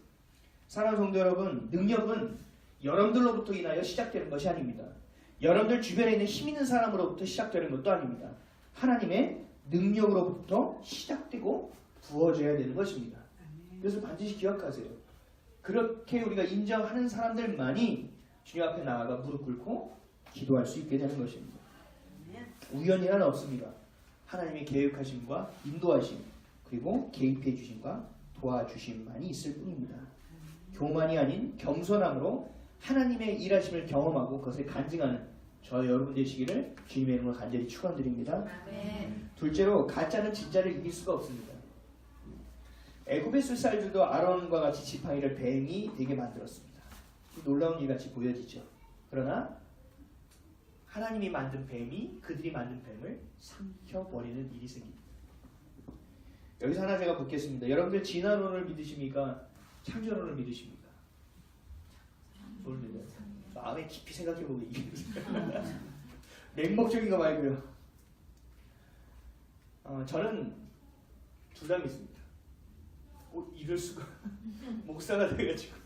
사랑하는 성도 여러분, 능력은 여러분들로부터 인하여 시작되는 것이 아닙니다. 여러분들 주변에 있는 힘 있는 사람으로부터 시작되는 것도 아닙니다. 하나님의 능력으로부터 시작되고 부어져야 되는 것입니다. 그래서 반드시 기억하세요. 그렇게 우리가 인정하는 사람들만이 주님 앞에 나아가 무릎 꿇고 기도할 수 있게 되는 것입니다. 우연이란 없습니다. 하나님의 계획하심과 인도하심 그리고 개입해 주심과 도와주심만이 있을 뿐입니다. 교만이 아닌 겸손함으로 하나님의 일하심을 경험하고 그것을 간증하는 저 여러분 되시기를 주님의 이름으로 간절히 축원드립니다. 둘째로 가짜는 진짜를 이길 수가 없습니다. 애굽의 술사들도 아론과 같이 지팡이를 뱀이 되게 만들었습니다. 놀라운 일같이 보여지죠. 그러나 하나님이 만든 뱀이 그들이 만든 뱀을 삼켜버리는 일이 생깁니다. 여기서 하나 제가 묻겠습니다. 여러분들 진화론을 믿으십니까? 창조론을 믿으십니까? 뭘 믿어요? 마음에 깊이 생각해보고 얘기해보세요. 맹목적인 거 말고요. 저는 둘 다 믿습니다. 이럴 수가. 목사가 돼가지고.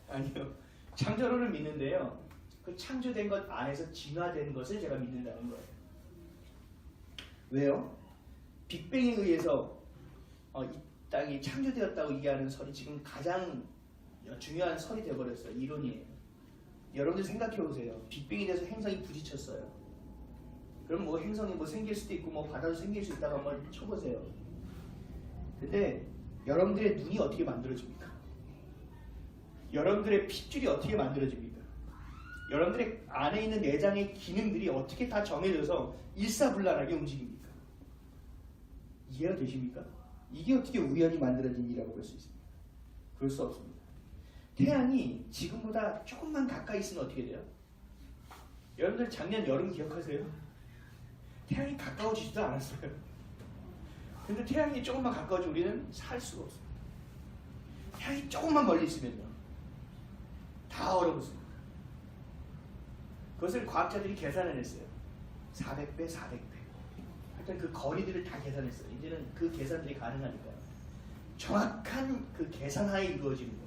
아니요. 창조론을 믿는데요. 그 창조된 것 안에서 진화된 것을 제가 믿는다는 거예요. 왜요? 빅뱅에 의해서 이 땅이 창조되었다고 얘기하는 설이 지금 가장 중요한 설이 되어버렸어요. 이론이에요. 여러분들 생각해 보세요. 빅뱅에 대해서 행성이 부딪혔어요. 그럼 뭐 행성이 뭐 생길 수도 있고 뭐 바다도 생길 수 있다고 한번 쳐보세요. 근데 여러분들의 눈이 어떻게 만들어집니까? 여러분들의 핏줄이 어떻게 만들어집니까? 여러분들의 안에 있는 내장의 기능들이 어떻게 다 정해져서 일사불란하게 움직입니까? 이해가 되십니까? 이게 어떻게 우연히 만들어진 일이라고 볼 수 있습니까? 그럴 수 없습니다. 태양이 지금보다 조금만 가까이 있으면 어떻게 돼요? 여러분들 작년 여름 기억하세요? 태양이 가까워지지도 않았어요. 근데 태양이 조금만 가까워지면 우리는 살 수가 없어요. 태양이 조금만 멀리 있으면요. 다 얼어붙습니다. 그것을 과학자들이 계산해냈어요. 400배, 400배. 하여튼 그 거리들을 다 계산했어요. 이제는 그 계산들이 가능하니까요. 정확한 그 계산하에 이루어지는 거예요.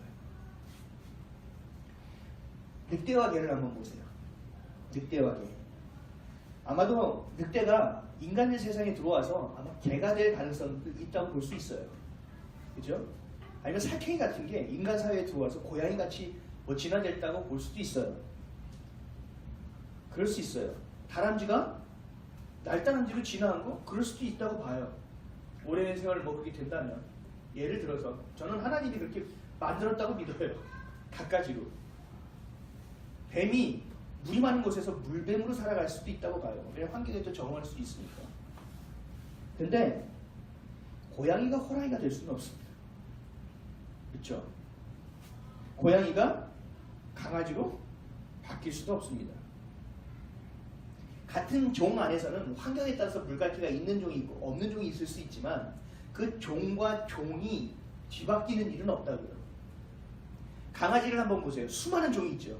늑대와 개를 한번 보세요. 늑대와 개. 아마도 늑대가 인간의 세상에 들어와서 아마 개가 될 가능성이 있다고 볼 수 있어요. 그죠? 아니면 살쾡이 같은 게 인간 사회에 들어와서 고양이 같이 뭐 진화됐다고 볼 수도 있어요. 그럴 수 있어요. 다람쥐가 날다람쥐로 진화한 거? 그럴 수도 있다고 봐요. 오랜 세월 뭐 그렇게 된다면. 예를 들어서 저는 하나님이 그렇게 만들었다고 믿어요. 갖가지로. 뱀이 물이 많은 곳에서 물뱀으로 살아갈 수도 있다고 봐요. 왜냐면 환경에 또 적응할 수도 있으니까. 근데 고양이가 호랑이가 될 수는 없습니다. 그렇죠? 고양이가 강아지로 바뀔 수도 없습니다. 같은 종 안에서는 환경에 따라서 물갈퀴가 있는 종이 있고 없는 종이 있을 수 있지만 그 종과 종이 뒤바뀌는 일은 없다고요. 강아지를 한번 보세요. 수많은 종이 있죠.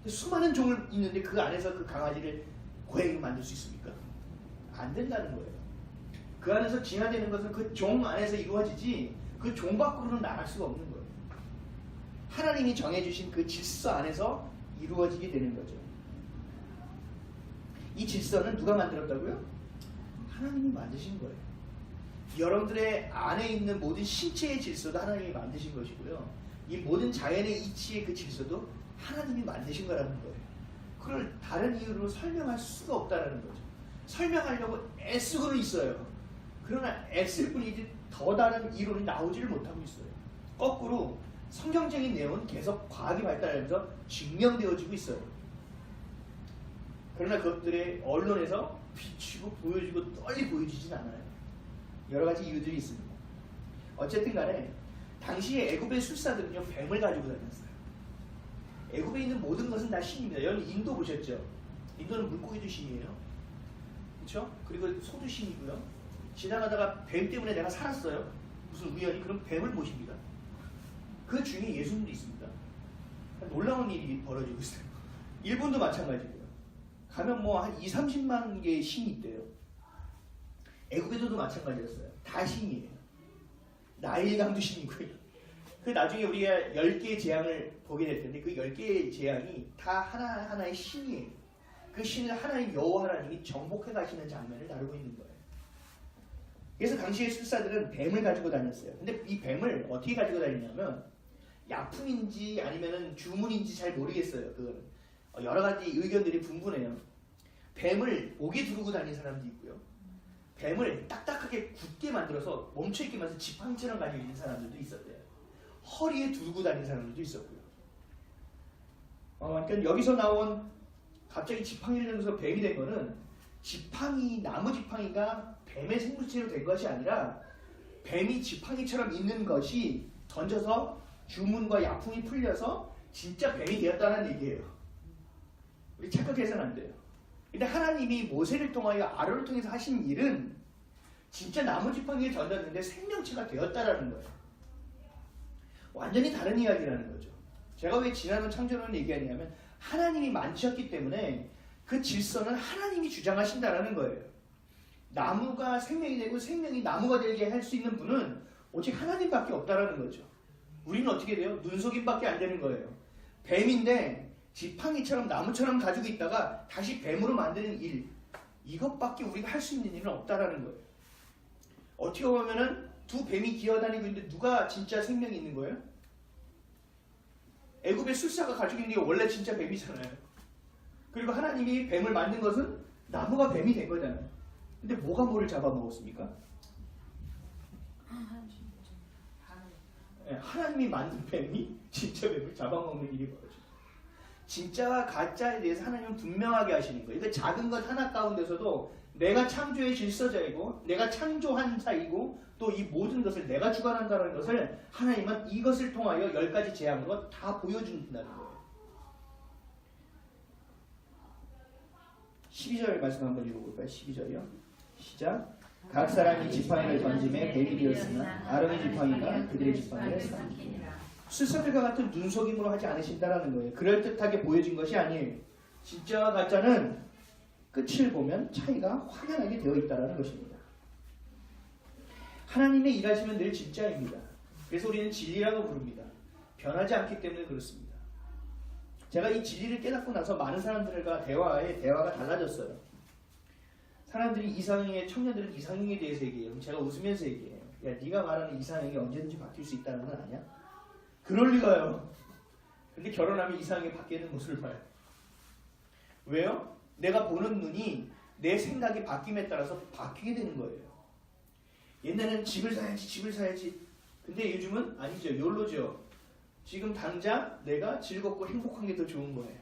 수많은 종을 있는데 그 안에서 그 강아지를 고양이로 만들 수 있습니까? 안 된다는 거예요. 그 안에서 진화되는 것은 그 종 안에서 이루어지지 그 종 밖으로는 나갈 수가 없는 거예요. 하나님이 정해주신 그 질서 안에서 이루어지게 되는 거죠. 이 질서는 누가 만들었다고요? 하나님이 만드신 거예요. 여러분들의 안에 있는 모든 신체의 질서도 하나님이 만드신 것이고요. 이 모든 자연의 이치의 그 질서도 하나님이 만드신 거라는 거예요. 그걸 다른 이유로 설명할 수가 없다는 거죠. 설명하려고 애쓰고는 있어요. 그러나 애쓸 뿐이지 더 다른 이론이 나오지를 못하고 있어요. 거꾸로 성경적인 내용은 계속 과학이 발달하면서 증명되어지고 있어요. 그러나 그것들의 언론에서 비추고 보여주고 널리 보여주진 않아요. 여러 가지 이유들이 있습니다. 어쨌든 간에 당시에 애굽의 술사들은요 뱀을 가지고 다녔어요. 애굽에 있는 모든 것은 다 신입니다. 여러분 인도 보셨죠? 인도는 물고기도 신이에요. 그렇죠? 그리고 소도 신이고요. 지나가다가 뱀 때문에 내가 살았어요. 무슨 우연히 그럼 뱀을 모십니다. 그 중에 예수님도 있습니다. 놀라운 일이 벌어지고 있어요. 일본도 마찬가지고요. 가면 뭐 한 20-30만 개의 신이 있대요. 애굽에도 마찬가지였어요. 다 신이에요. 나일강도 신이고요. 그 나중에 우리가 10개의 재앙을 보게 될 텐데 그 10개의 재앙이 다 하나하나의 신이에요. 그 신을 하나님 여호와 하나님이 정복해 가시는 장면을 다루고 있는 거예요. 그래서 당시의 술사들은 뱀을 가지고 다녔어요. 근데 이 뱀을 어떻게 가지고 다니냐면 약품인지 아니면은 주문인지 잘 모르겠어요. 그거는 여러 가지 의견들이 분분해요. 뱀을 목에 두르고 다니는 사람도 있고요. 뱀을 딱딱하게 굳게 만들어서 멈춰있게 만들어서 지팡이처럼 가지고 있는 사람들도 있었대요. 허리에 두르고 다니는 사람들도 있었고요. 그러니까 여기서 나온 갑자기 지팡이를 들면서 뱀이 된 거는 나무 지팡이가 뱀의 생물체로 된 것이 아니라 뱀이 지팡이처럼 있는 것이 던져서 주문과 약품이 풀려서 진짜 뱀이 되었다는 얘기예요. 우리 착각해서는 안 돼요. 근데 하나님이 모세를 통하여 아론을 통해서 하신 일은 진짜 나무 지팡이에 던졌는데 생명체가 되었다라는 거예요. 완전히 다른 이야기라는 거죠. 제가 왜 지난번 창조론을 얘기하냐면 하나님이 만드셨기 때문에 그 질서는 하나님이 주장하신다라는 거예요. 나무가 생명이 되고 생명이 나무가 되게 할 수 있는 분은 오직 하나님밖에 없다라는 거죠. 우리는 어떻게 돼요? 눈속임밖에 안 되는 거예요. 뱀인데 지팡이처럼 나무처럼 가지고 있다가 다시 뱀으로 만드는 일, 이것밖에 우리가 할 수 있는 일은 없다라는 거예요. 어떻게 보면은 두 뱀이 기어다니고 있는데 누가 진짜 생명이 있는 거예요? 애굽의 술사가 가지고 있는 게 원래 진짜 뱀이잖아요. 그리고 하나님이 뱀을 만든 것은 나무가 뱀이 된 거잖아요. 근데 뭐가 뭐를 잡아먹었습니까? 하나님이 만든 뱀이 진짜 뱀을 잡아먹는 일이 벌어져요. 진짜와 가짜에 대해서 하나님은 분명하게 하시는 거예요. 그러니까 작은 것 하나 가운데서도 내가 창조의 질서자이고 내가 창조한 자이고 또 이 모든 것을 내가 주관한다는 것을 하나님은 이것을 통하여 10가지 재앙으로 다 보여준다는 거예요. 12절 말씀 한번 읽어볼까요? 12절이요. 시작. 각 사람이 지팡이를 던짐에 뱀이 되었으나 아론의 지팡이가 그들의 지팡이를 삼키니라. 술사들과 같은 눈속임으로 하지 않으신다라는 거예요. 그럴듯하게 보여진 것이 아니에요. 진짜와 가짜는 끝을 보면 차이가 확연하게 되어 있다는 것입니다. 하나님의 일하심은 늘 진짜입니다. 그래서 우리는 진리라고 부릅니다. 변하지 않기 때문에 그렇습니다. 제가 이 진리를 깨닫고 나서 많은 사람들과 대화가 달라졌어요. 사람들이 이상형의 청년들은 이상형에 대해서 얘기해요. 그럼 제가 웃으면서 얘기해요. 야, 네가 말하는 이상형이 언제든지 바뀔 수 있다는 건 아니야? 그럴 리가요. 근데 결혼하면 이상형이 바뀌는 모습을 봐요. 왜요? 내가 보는 눈이 내 생각이 바뀜에 따라서 바뀌게 되는 거예요. 옛날에는 집을 사야지. 근데 요즘은 아니죠. 욜로죠. 지금 당장 내가 즐겁고 행복한 게 더 좋은 거예요.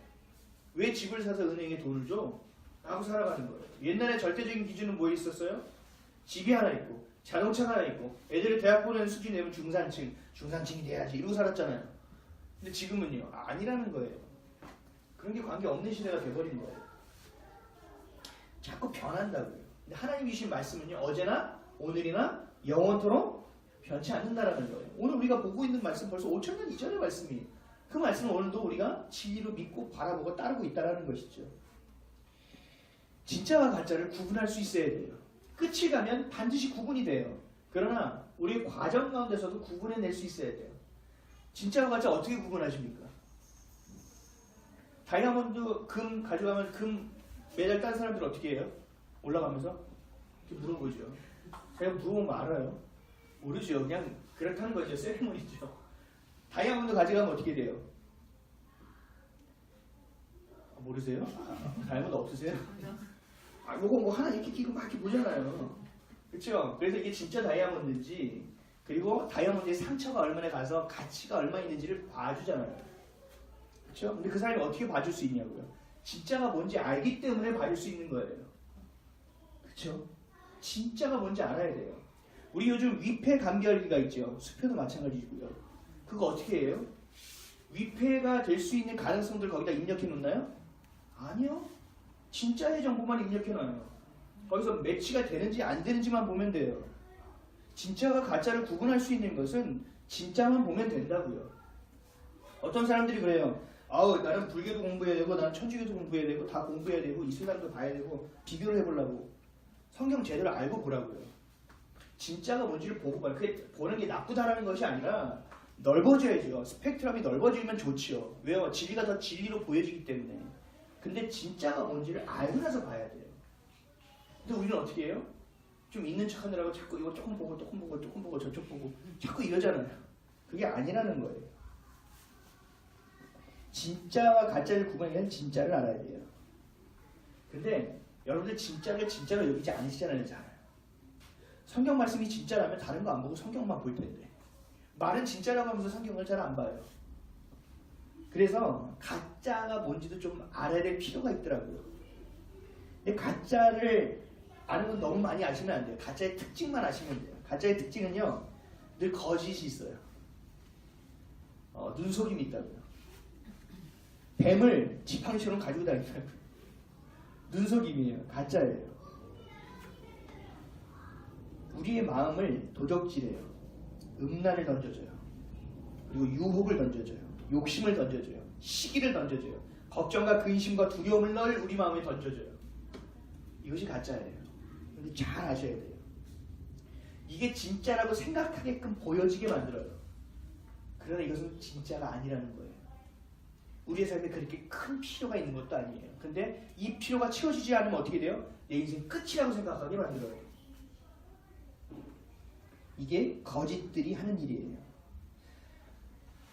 왜 집을 사서 은행에 돈을 줘? 하고 살아가는 거예요. 옛날에 절대적인 기준은 뭐 있었어요? 집이 하나 있고 자동차가 하나 있고 애들을 대학 보내는 수준이 되면 중산층이 돼야지 이러고 살았잖아요. 근데 지금은요. 아니라는 거예요. 그런 게 관계없는 시대가 돼버린 거예요. 자꾸 변한다고요. 근데 하나님이 주신 말씀은요. 어제나 오늘이나 영원토록 변치 않는다라는 거예요. 오늘 우리가 보고 있는 말씀 벌써 5,000년 이전의 말씀이에요. 그 말씀은 오늘도 우리가 진리로 믿고 바라보고 따르고 있다는 것이죠. 진짜와 가짜를 구분할 수 있어야 돼요. 끝이 가면 반드시 구분이 돼요. 그러나 우리의 과정 가운데서도 구분해낼 수 있어야 돼요. 진짜와 가짜 어떻게 구분하십니까? 다이아몬드 금 가져가면 금 메달 딴 사람들 어떻게 해요? 올라가면서 이렇게 물어보죠. 제가 물어보면 알아요? 모르죠. 그냥 그렇다는 거죠. 세리머니죠. 다이아몬드 가져가면 어떻게 돼요? 모르세요? 다이아몬드 없으세요? 요거 뭐 하나 이렇게 끼고 막 이렇게 보잖아요. 그렇죠? 그래서 이게 진짜 다이아몬드인지 그리고 다이아몬드의 상처가 얼마나 가서 가치가 얼마 있는지를 봐주잖아요. 그렇죠? 근데 그 사람이 어떻게 봐줄 수 있냐고요? 진짜가 뭔지 알기 때문에 봐줄 수 있는 거예요. 그렇죠? 진짜가 뭔지 알아야 돼요. 우리 요즘 위패 감별기가 있죠. 수표도 마찬가지고요. 그거 어떻게 해요? 위패가 될 수 있는 가능성들 거기다 입력해 놓나요? 아니요. 진짜의 정보만 입력해 놔요. 거기서 매치가 되는지 안 되는지만 보면 돼요. 진짜와 가짜를 구분할 수 있는 것은 진짜만 보면 된다고요. 어떤 사람들이 그래요. 나는 불교도 공부해야 되고 나는 천주교도 공부해야 되고 다 공부해야 되고 이슬람도 봐야 되고 비교를 해보려고. 성경 제대로 알고 보라고요. 진짜가 뭔지를 보고 봐요. 그게 보는 게 나쁘다라는 것이 아니라 넓어져야죠. 스펙트럼이 넓어지면 좋지요. 왜요? 진리가 더 진리로 보여지기 때문에. 근데 진짜가 뭔지를 알고 나서 봐야 돼요. 근데 우리는 어떻게 해요? 좀 있는 척 하느라고 자꾸 이거 조금 보고 저쪽 보고 자꾸 이러잖아요. 그게 아니라는 거예요. 진짜와 가짜를 구분하려면 진짜를 알아야 돼요. 근데 여러분들 진짜를 진짜로 여기지 않으시잖아요. 잘. 성경 말씀이 진짜라면 다른 거 안 보고 성경만 볼 텐데 말은 진짜라고 하면서 성경을 잘 안 봐요. 그래서 가짜가 뭔지도 좀 알아야 될 필요가 있더라고요. 근데 가짜를 아는 건 너무 많이 아시면 안 돼요. 가짜의 특징만 아시면 돼요. 가짜의 특징은요. 늘 거짓이 있어요. 눈속임이 있다고요. 뱀을 지팡이처럼 가지고 다니더라고요. 눈속임이에요. 가짜예요. 우리의 마음을 도적질해요. 음란을 던져줘요. 그리고 유혹을 던져줘요. 욕심을 던져줘요. 시기를 던져줘요. 걱정과 근심과 두려움을 늘 우리 마음에 던져줘요. 이것이 가짜예요. 근데 잘 아셔야 돼요. 이게 진짜라고 생각하게끔 보여지게 만들어요. 그러나 이것은 진짜가 아니라는 거예요. 우리의 삶에 그렇게 큰 필요가 있는 것도 아니에요. 근데 이 필요가 채워지지 않으면 어떻게 돼요? 내 인생 끝이라고 생각하게 만들어요. 이게 거짓들이 하는 일이에요.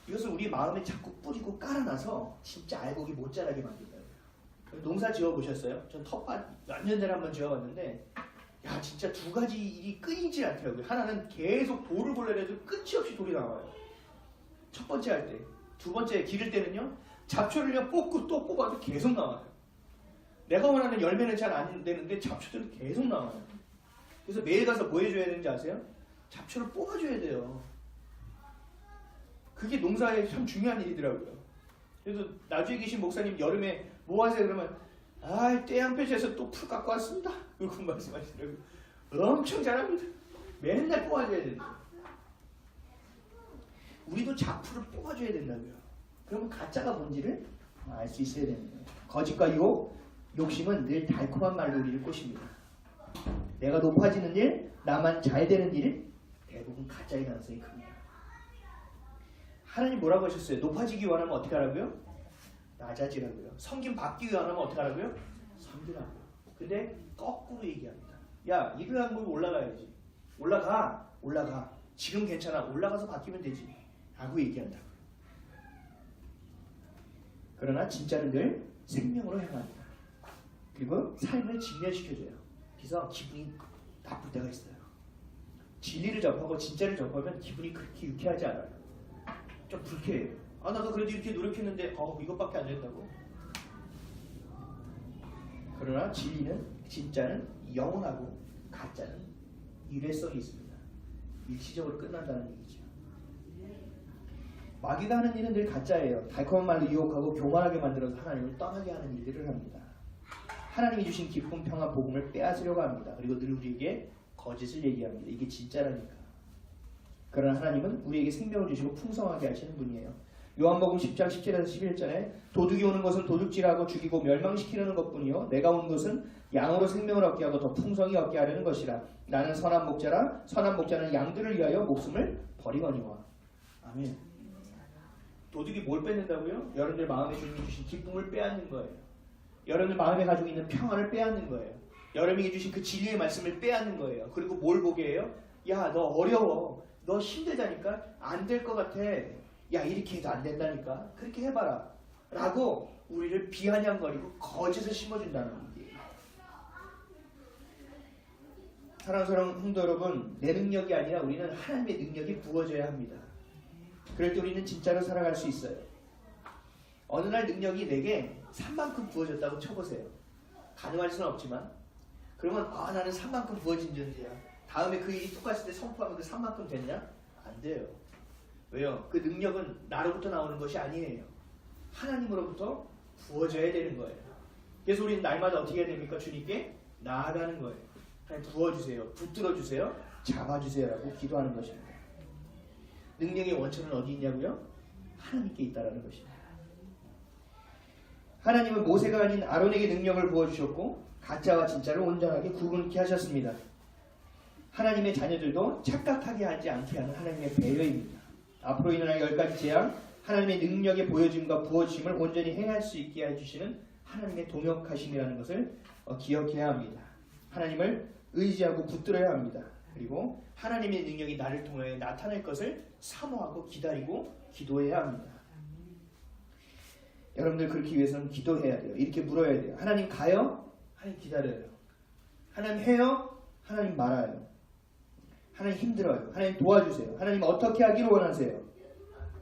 이것을 우리 마음에 자꾸 뿌리고 깔아놔서 진짜 알곡이 못 자라게 만든다고요. 농사 지어보셨어요? 전 텃밭 몇 년 전에 한번 지어봤는데 야 진짜 두 가지 일이 끊이질 않더라고요. 하나는 계속 돌을 골라내도 끝이 없이 돌이 나와요. 첫 번째 할 때. 두 번째 기를 때는요. 잡초를 그냥 뽑고 또 뽑아도 계속 나와요. 내가 원하는 열매는 잘 안 되는데 잡초들은 계속 나와요. 그래서 매일 가서 뭐 해줘야 되는지 아세요? 잡초를 뽑아줘야 돼요. 그게 농사에 참 중요한 일이더라고요. 그래서 나주에 계신 목사님 여름에 뭐 하세요? 그러면 떼양볕에서 또 풀 갖고 왔습니다. 그렇게 말씀하시더라고요. 엄청 잘합니다. 맨날 뽑아줘야 된다. 우리도 잡풀을 뽑아줘야 된다고요. 그러면 가짜가 뭔지를 알 수 있어야 되는 거예요. 거짓과 유혹, 욕심은 늘 달콤한 말로 우리를 꼬십니다. 내가 높아지는 일, 나만 잘 되는 일, 대부분 가짜일 가능성이 큽니다. 하나님 뭐라고 하셨어요? 높아지기 원하면 어떻게 하라고요? 낮아지라고요. 섬김 받기 원하면 어떻게 하라고요? 섬기라고요. 근데 거꾸로 얘기합니다. 야, 일을 한 번 올라가야지. 올라가. 지금 괜찮아. 올라가서 바뀌면 되지. 라고 얘기한다고요. 그러나 진짜는 늘 생명으로 향합니다. 그리고 삶을 직면시켜줘요. 그래서 기분이 나쁠 때가 있어요. 진리를 접하고 진짜를 접하면 기분이 그렇게 유쾌하지 않아요. 좀 불쾌해요. 나도 그래도 이렇게 노력했는데 이것밖에 안 된다고. 그러나 진짜는 영원하고 가짜는 일회성이 있습니다. 일시적으로 끝난다는 얘기죠. 마귀가 하는 일은 늘 가짜예요. 달콤한 말로 유혹하고 교만하게 만들어서 하나님을 떠나게 하는 일들을 합니다. 하나님이 주신 기쁨, 평화, 복음을 빼앗으려고 합니다. 그리고 늘 우리에게 거짓을 얘기합니다. 이게 진짜라니까. 그러나 하나님은 우리에게 생명을 주시고 풍성하게 하시는 분이에요. 요한복음 10장 10절에서 11절에 도둑이 오는 것은 도둑질하고 죽이고 멸망시키려는 것뿐이요 내가 온 것은 양으로 생명을 얻게 하고 더 풍성히 얻게 하려는 것이라. 나는 선한 목자라. 선한 목자는 양들을 위하여 목숨을 버리거니와. 아멘. 도둑이 뭘 뺏는다고요? 여러분들 마음에 주신 기쁨을 빼앗는 거예요. 여러분들 마음에 가지고 있는 평안을 빼앗는 거예요. 여러분에게 주신 그 진리의 말씀을 빼앗는 거예요. 그리고 뭘 보게 해요? 야, 너 어려워. 너 힘들다니까? 안 될 것 같아. 야, 이렇게 해도 안 된다니까? 그렇게 해봐라. 라고 우리를 비아냥거리고 거짓을 심어준다는 얘기예요. 사랑스러운 성도 여러분, 내 능력이 아니라 우리는 하나님의 능력이 부어져야 합니다. 그럴 때 우리는 진짜로 살아갈 수 있어요. 어느 날 능력이 내게 산만큼 부어졌다고 쳐보세요. 가능할 수는 없지만 그러면 나는 산만큼 부어진 존재야. 다음에 그 일이 똑같을 때 선포하면 그 산만큼 됐냐? 안 돼요. 왜요? 그 능력은 나로부터 나오는 것이 아니에요. 하나님으로부터 부어져야 되는 거예요. 그래서 우리는 날마다 어떻게 해야 됩니까? 주님께 나아가는 거예요. 하나님 부어주세요. 붙들어주세요. 잡아주세요. 라고 기도하는 것입니다. 능력의 원천은 어디 있냐고요? 하나님께 있다라는 것입니다. 하나님은 모세가 아닌 아론에게 능력을 부어주셨고 가짜와 진짜를 온전하게 구분케 하셨습니다. 하나님의 자녀들도 착각하게 하지 않게 하는 하나님의 배려입니다. 앞으로 일어날 10가지 재앙, 하나님의 능력의 보여짐과 부어주심을 온전히 행할 수 있게 해주시는 하나님의 동역하심이라는 것을 기억해야 합니다. 하나님을 의지하고 붙들어야 합니다. 그리고 하나님의 능력이 나를 통해 나타날 것을 사모하고 기다리고 기도해야 합니다. 여러분들 그렇게 위해서는 기도해야 돼요. 이렇게 물어야 돼요. 하나님 가요? 하나님 기다려요. 하나님 해요? 하나님 말아요. 하나님 힘들어요. 하나님 도와주세요. 하나님 어떻게 하기를 원하세요?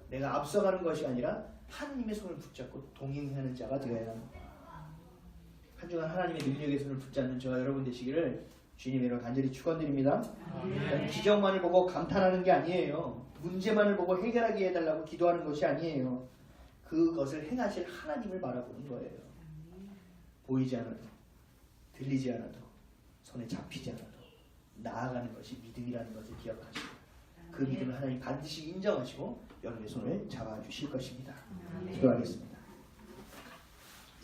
내가 앞서가는 것이 아니라 하나님의 손을 붙잡고 동행하는 자가 되어야 합니다. 한 주간 하나님의 능력의 손을 붙잡는 저와 여러분 되시기를 주님의 이름으로 간절히 축원드립니다. 기적만을 보고 감탄하는 게 아니에요. 문제만을 보고 해결하게 해달라고 기도하는 것이 아니에요. 그것을 행하실 하나님을 바라보는 거예요. 보이지 않아도, 들리지 않아도, 손에 잡히지 않아도 나아가는 것이 믿음이라는 것을 기억하시고 그 믿음을 하나님 반드시 인정하시고 여러분의 손을 잡아주실 것입니다. 기도하겠습니다.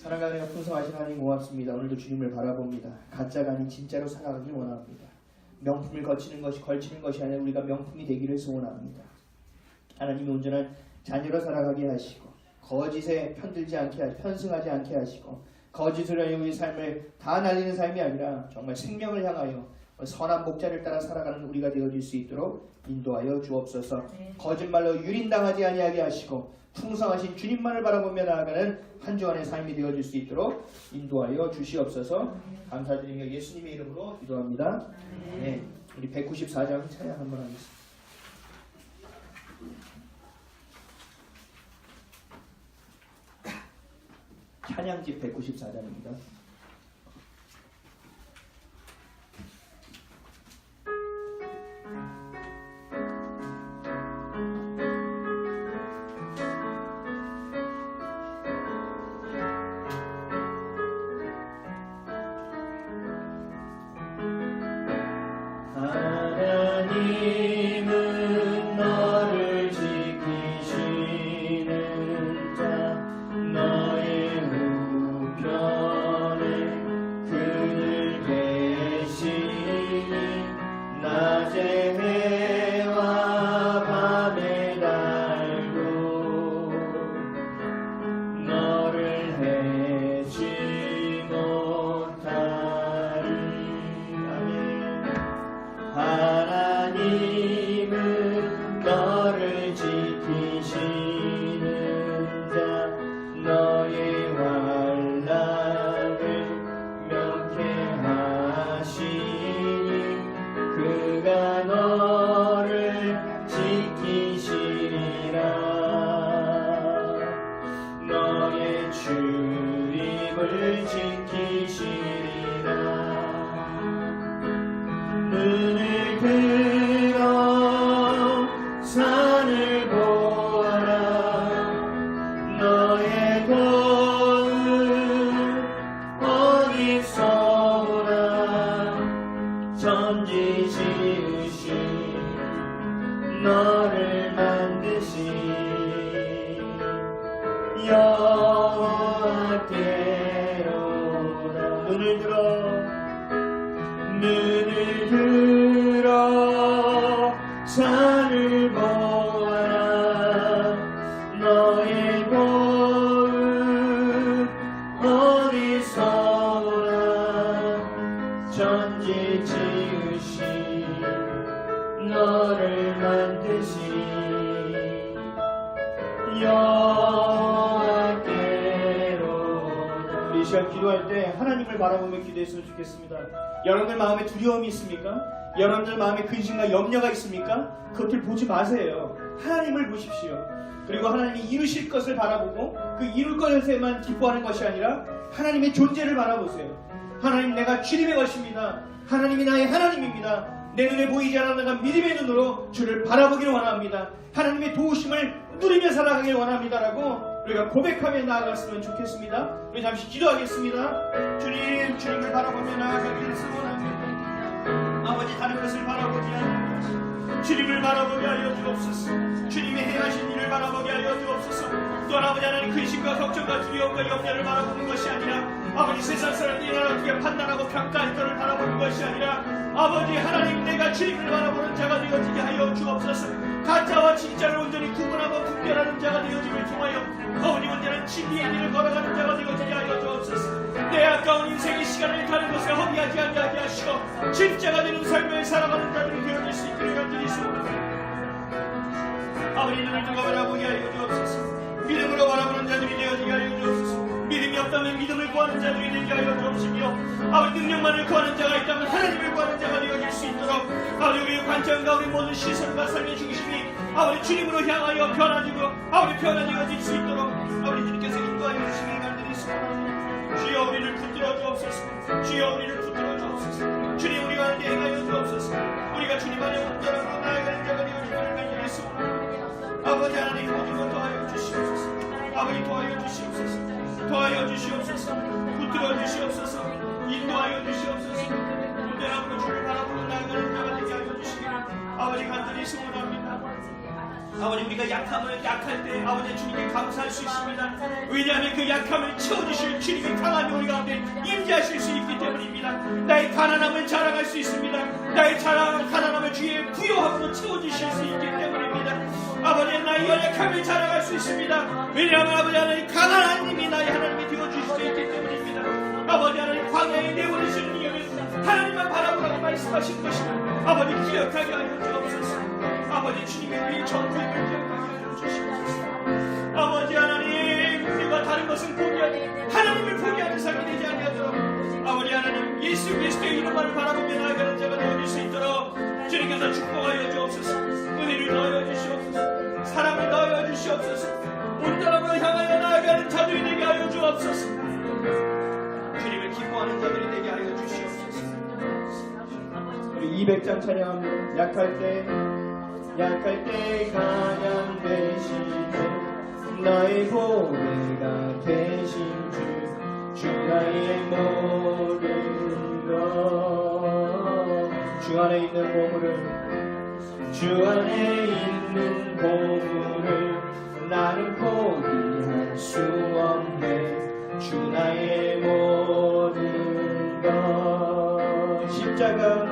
사랑하는 풍성하신 하나님 고맙습니다. 오늘도 주님을 바라봅니다. 가짜가 아닌 진짜로 살아가길 원합니다. 명품을 걸치는 것이 아니라 우리가 명품이 되기를 소원합니다. 하나님이 온전한 자녀로 살아가게 하시고 거짓에 편승하지 않게 하시고 거짓으로 우리 삶을 다 날리는 삶이 아니라 정말 생명을 향하여 선한 목자를 따라 살아가는 우리가 되어질 수 있도록 인도하여 주옵소서. 거짓말로 유린당하지 아니하게 하시고 풍성하신 주님만을 바라보며 나아가는 한 주간의 삶이 되어질 수 있도록 인도하여 주시옵소서. 감사드리며 예수님의 이름으로 기도합니다. 네, 우리 194장 찬양 한번 하겠습니다. 찬양집 194장입니다. 하나님은 너를 지키시는 자 너의 우편에 그늘 계시니 낮에 해와 밤에 달도 너를 해치 못하리. 하나님은 너를 지키시는 자 너의 환난을 명쾌하시니 그가 너를 지키시리라. 너의 출입을 지키시리라. 눈을 들어 산을 보아라. 너의 도움 어디서 오나. 천지 지으신 너를 만드신 여호와께로다. 눈을 들어 산을 보아라. 너의 도움 어디서 오나. 천지 지으신 너를 만드신 여호와께로다. 우리 이 시간 기도할 때 하나님을 바라보며 기도했으면 좋겠습니다. 여러분들 마음에 두려움이 있습니까? 여러분들 마음에 근심과 염려가 있습니까? 그것들 보지 마세요. 하나님을 보십시오. 그리고 하나님이 이루실 것을 바라보고 그 이룰 것에만 기뻐하는 것이 아니라 하나님의 존재를 바라보세요. 하나님, 내가 주님의 것입니다. 하나님이 나의 하나님입니다. 내 눈에 보이지 않아 내가 믿음의 눈으로 주를 바라보기를 원합니다. 하나님의 도우심을 누리며 살아가길 원합니다라고 우리가 고백하며 나아갔으면 좋겠습니다. 우리 잠시 기도하겠습니다. 주님을 바라보며 나아가기를 소원합니다. 아버지, 다른 것을 바라보지 않는 것이 주님을 바라보게 하여 주옵소서. 주님의 행하신 일을 바라보게 하여 주옵소서. 또한 아버지 하나님, 근심과 걱정과 두려움과 염려를 바라보는 것이 아니라 아버지, 세상 사람들이 나를 어떻게 판단하고 평가할 것을 바라보는 것이 아니라 아버지 하나님, 내가 주님을 바라보는 자가 되어지게 하여 주옵소서. 가짜와 진짜를 온전히 구분하고 분별하는 자가 되어짐을 통하여 아버지 온전한 진리의 길을 걸어가는 자가 되어지게 하여 주옵소서. 내 아까운 인생의 시간을 다른 곳에 허비하지 않게 하시고 진짜가 되는 삶을 살아가는 자들이 되어질 수 있기를 간절히 소원합니다. 아버지, 눈을 뜨고 바라보게 하여 주옵소서. 믿음으로 바라보는 자들이 되어지게 하여 주옵소서. 믿음이 없다면 믿음을 구하는 자들이 되게 하여 주옵시며 아버지, 능력만을 구하는 자가 있다면 하나님을 구하는 자가 되어질 수 있도록 아버지, 우리의 관점과 우리 모든 시선과 삶의 중심이 아버지 주님으로 향하여 변화되고 아버지 변화되어질 수 있도록 아버지 주님께서 인도하여 주시기를 간절히 소원합니다. 주여, 우리를 붙들어 주옵소서. 주여, 우리를 붙들어 주옵소서. 주님, 우리가 하는데 행하여 주옵소서. 우리가 주님 안에 온전함으로 나아가는 자가 되어지기를 간절히 소원합니다. 아버지 하나님, 모든 것 더하여 주시옵소서. 아버지, 도와여 주시옵소서. 도와여 주시옵소서. 붙들어 주시옵소서. 인도하여 주시옵소서. 온전함으로 주를 바라보고 나아가는 자가 되게 하여 주시기를 아버지 간절히 소원합니다. 아버지 우리가 약할 때 아버지 주님께 감사할 수 있습니다. 왜냐하면 그 약함을 채워주실 주님이 강한 우리 가운데 임재하실 수 있기 때문입니다. 나의 가난함을 자랑할 수 있습니다. 나의 가난함을 주의 부요함으로 채워주실 수 있기 때문입니다. 아버지 나의 연약함을 자랑할 수 있습니다. 왜냐하면 아버지 하나님 강한 하나님이 나의 하나님이 되어주실 수 있기 때문입니다. 아버지 하나님 광야에 내보내시는 이유는 하나님만 바라보라고 말씀하신 것입니다. 아버지 기억하게 하여 주옵소서. 아버지 주님이 우리 전부임을 기억하게 하여 주시옵소서. 아버지 하나님 우리가 다른 것은 포기하지 하나님을 포기하는 삶이 되지 아니하도록 아버지 하나님 예수 그리스도의 이름만을 바라보며 나아가는 자가 되어질 수 있도록 주님께서 축복하여 주옵소서. 은혜를 더하여 주시옵소서. 사랑을 더하여 주시옵소서. 온전함으로 향하여 나아가는 자들이 되게 하여 주옵소서. 주님을 기뻐하는 자들이 되게 하여 주시옵소서. 우리 200장 찬양합니다. 약할 때 가장 되시네 나의 보배가 되신 주 나의 모든 것 주 안에 있는 보물을 나는 포기할 수 없네 주 나의 모든 것 십자가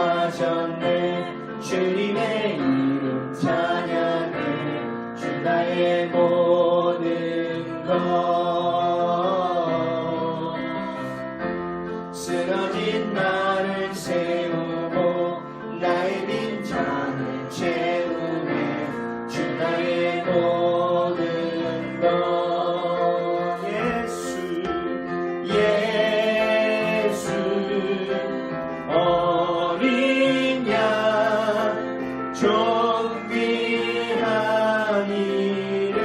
죄사하셨네 주님의 이름 찬양해 주 나의 모든 것 쓰러진 나를 세우고 나의 빈잔을 채우네 주 나의 모든 것 예수 어린 양 존귀한 이름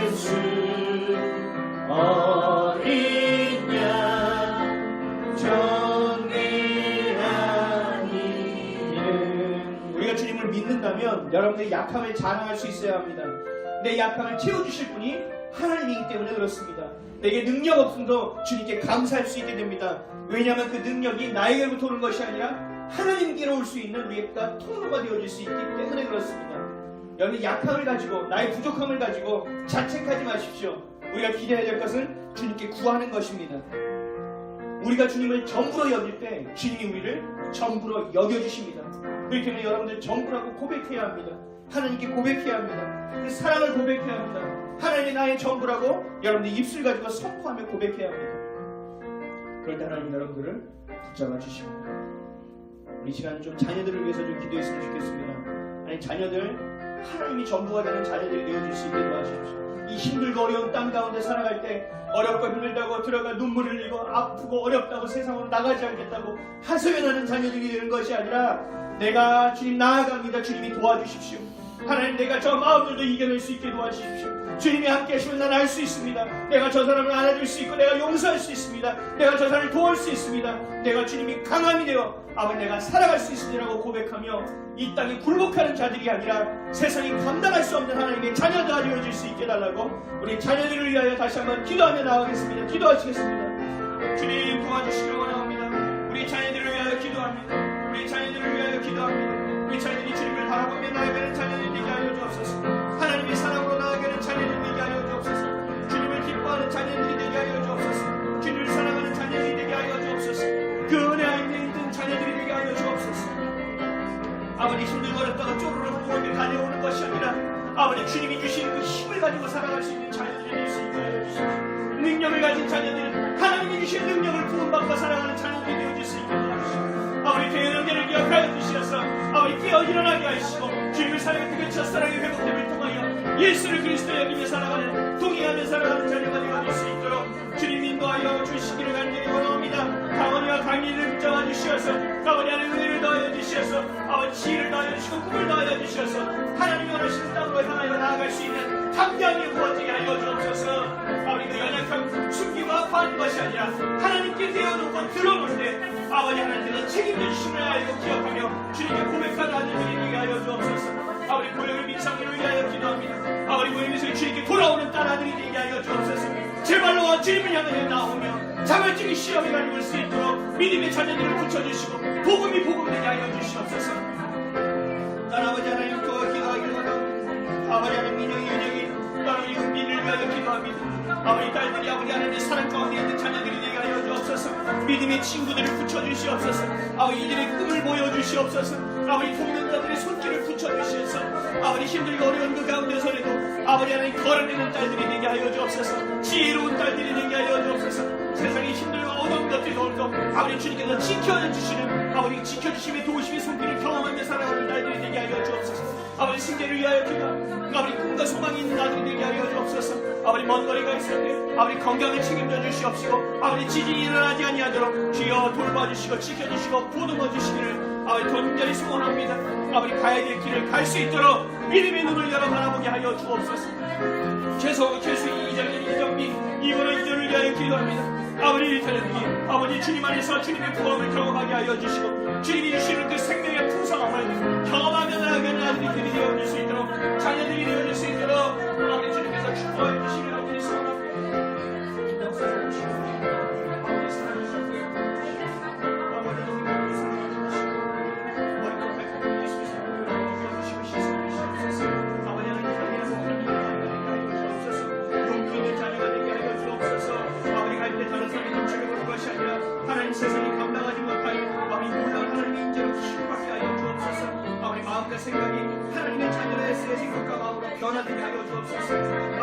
예수 어린 양 존귀한 이름 우리가 주님을 믿는다면 여러분들의 약함을 자랑할 수 있어야 합니다. 내 약함을 채워주실 분이 하나님이기 때문에 그렇습니다. 내게 능력 없음도 주님께 감사할 수 있게 됩니다. 왜냐하면 그 능력이 나에게로부터 오는 것이 아니라 하나님께로 올 수 있는 우리가 통로가 되어질 수 있기 때문에 그렇습니다. 여러분 약함을 가지고 나의 부족함을 가지고 자책하지 마십시오. 우리가 기대해야 될 것은 주님께 구하는 것입니다. 우리가 주님을 전부로 여길 때 주님이 우리를 전부로 여겨주십니다. 그렇기 때문에 여러분들 전부라고 고백해야 합니다. 하나님께 고백해야 합니다. 그 사랑을 고백해야 합니다. 하나님이 나의 전부라고 여러분들 입술 가지고 선포하며 고백해야 합니다. 그럴 때 하나님 여러분들을 붙잡아 주십니다. 우리 시간 좀 자녀들을 위해서 좀 기도했으면 좋겠습니다. 아니 자녀들 하나님이 전부가 되는 자녀들이 되어줄 수 있게 도와주십시오. 이 힘들고 어려운 땅 가운데 살아갈 때 어렵고 힘들다고 들어가 눈물을 흘리고 아프고 어렵다고 세상으로 나가지 않겠다고 하소연하는 자녀들이 되는 것이 아니라 내가 주님 나아갑니다. 주님이 도와주십시오. 하나님 내가 저 마음들도 이겨낼 수 있게 도와주십시오. 주님이 함께 하시면 난 알 수 있습니다. 내가 저 사람을 안아줄 수 있고 내가 용서할 수 있습니다. 내가 저 사람을 도울 수 있습니다. 내가 주님이 강함이 되어 아버지 내가 살아갈 수 있으리라고 고백하며 이 땅에 굴복하는 자들이 아니라 세상이 감당할 수 없는 하나님의 자녀가 되어질 수 있게 달라고 우리 자녀들을 위하여 다시 한번 기도하며 나가겠습니다. 기도하시겠습니다. 주님 도와주시길 원합니다. 우리 자녀들을 위하여 기도합니다. 우리 자녀들을 위하여 기도합니다. 우리 자녀들이 주님을 바라보며 나아가는 자녀들이 되게 하여 주옵소서. 하나님의 사랑으로 나아가는 자녀들이 되게 하여 주옵소서. 주님을 기뻐하는 자녀들이 되게 하여 주옵소서. 주님을 사랑하는 자녀들이 되게 하여 주옵소서. 그 은혜 안에 있는 자녀들이 되게 하여 주옵소서. 아버지 힘들고 어렵다가 쪼르르 부어게 달려오는 것이 아니라 아버지 주님이 주신 그 힘을 가지고 살아갈 수 있는 자녀들이 될 수 있게 하여 주시옵소서. 능력을 가진 자녀들 하나님이 주신 능력을 부음받고 살아가는 자녀들이 되어질 수 있게 도와주시옵소서. 아버지 대연한계를 기억하여 주시어서 아버지 깨어 일어나게 하시고 주님을 사랑하는 그 첫사랑의 회복됨을 통하여 예수를 그리스도 여기며 살아가는 동의하며 살아가는 자녀가 되어질 수 있도록 주님 인도하여 주시기를 간절히 원합니다. 강원이와 강의를 붙잡아 주시어서 아버지 안에 은혜를 더하여 주시어서 아버지 지혜를 더하여 주시고 꿈을 더하여 주시어서 하나님이 원하시는 땅으로 향하여 나아갈 수 있는 담대함이 부어지게 하여 주옵소서. 아버지 그 연약함 숨기고 아파하는 것이 아니라 하나님께 되어놓고 들어놓을 때 아버지 하나님께서 책임져 주심을 알고 기억하며 주님께 고백하는 아들들이 되게 하여 주옵소서. 아버지 고령의 민상을 위하여 기도합니다. 아버지 고령에서 주님께 돌아오는 딸 아들이 되게 하여 주옵소서. 제발로 주님을 향하여 나오며 자발적인 시험에 가지고 수 있도록 믿음의 자녀들을 붙여주시고 복음이 복음되게 하여 주시옵소서. 나는 아버지 하나님 또 기도하기를 원합니다. 아버지 하나님 민영이 윤영이 나는 이 은빈을 위하여 기도합니다. 아버지 딸들이 아버지 하나님의 사랑 가운데 있는 자녀들이 되게 하여 주옵소서. 믿음의 친구들을 붙여주시옵소서. 아버지 이들의 꿈을 보여주시옵소서. 아버지 동명자들의 손길을 붙여주시옵소서. 아버지 힘들고 어려운 그 가운데서라도 아버지 하나님 걸어내는 딸들이 되게 하여 주옵소서. 지혜로운 딸들이 되게 하여 주옵소서. 세상에 힘들고 어려운 것들이 올도 아버지 주님께서 지켜주시는 아버지 지켜주심의 도우심의 손길을 경험하며 살아가는 딸들이 되게 하여 주옵소서. 아버지 승계를 위하여 기도합니다. 아버지 꿈과 소망이 있는 아들이 되게 하여 주옵소서. 아버지 먼 거리가 있을 때 아버지 건강을 책임져 주시옵시고 아버지 지진이 일어나지 아니하도록 주여 돌봐주시고 지켜주시고 보듬어 주시기를 아버지 간절히 소원합니다. 아버지 가야 될 길을 갈 수 있도록 믿음의 눈을 열어 바라보게 하여 주옵소서. 최소 이정현 이정미 이번호 이전을 위하여 기도합니다. 아버지 일터들이 아버지 주님 안에서 주님의 구원을 경험하게 하여 주시고 주님이 주시는 그 생명의 풍성함을 경험하며 나아가는 아들들이 되어줄 수 있도록 자녀들이 되어줄 수 있도록 아버지 주님께서 축복해 주시기를 아버지 소원합니다. 역사해 주시고 아버지 사랑해 주시고 아버지 우리 사랑해 주시고 머리도 발톱도 예수께서 주시고 시선해 주시옵소서. 아버지 하나님 자녀에서 용기 있는 자녀가 되게 하여 주옵소서. 아버지 갈 때 다른 사람이 넘치게 보는 것이 아니라 하나님 세상이 감당하지 못할 아버지 놀라운 하나님의 인재로 치유받게 하여 주옵소서. 아버지 마음과 생각이 하나님의 자녀로서의 생각과 마음으로 변화되게 하여 주옵소서.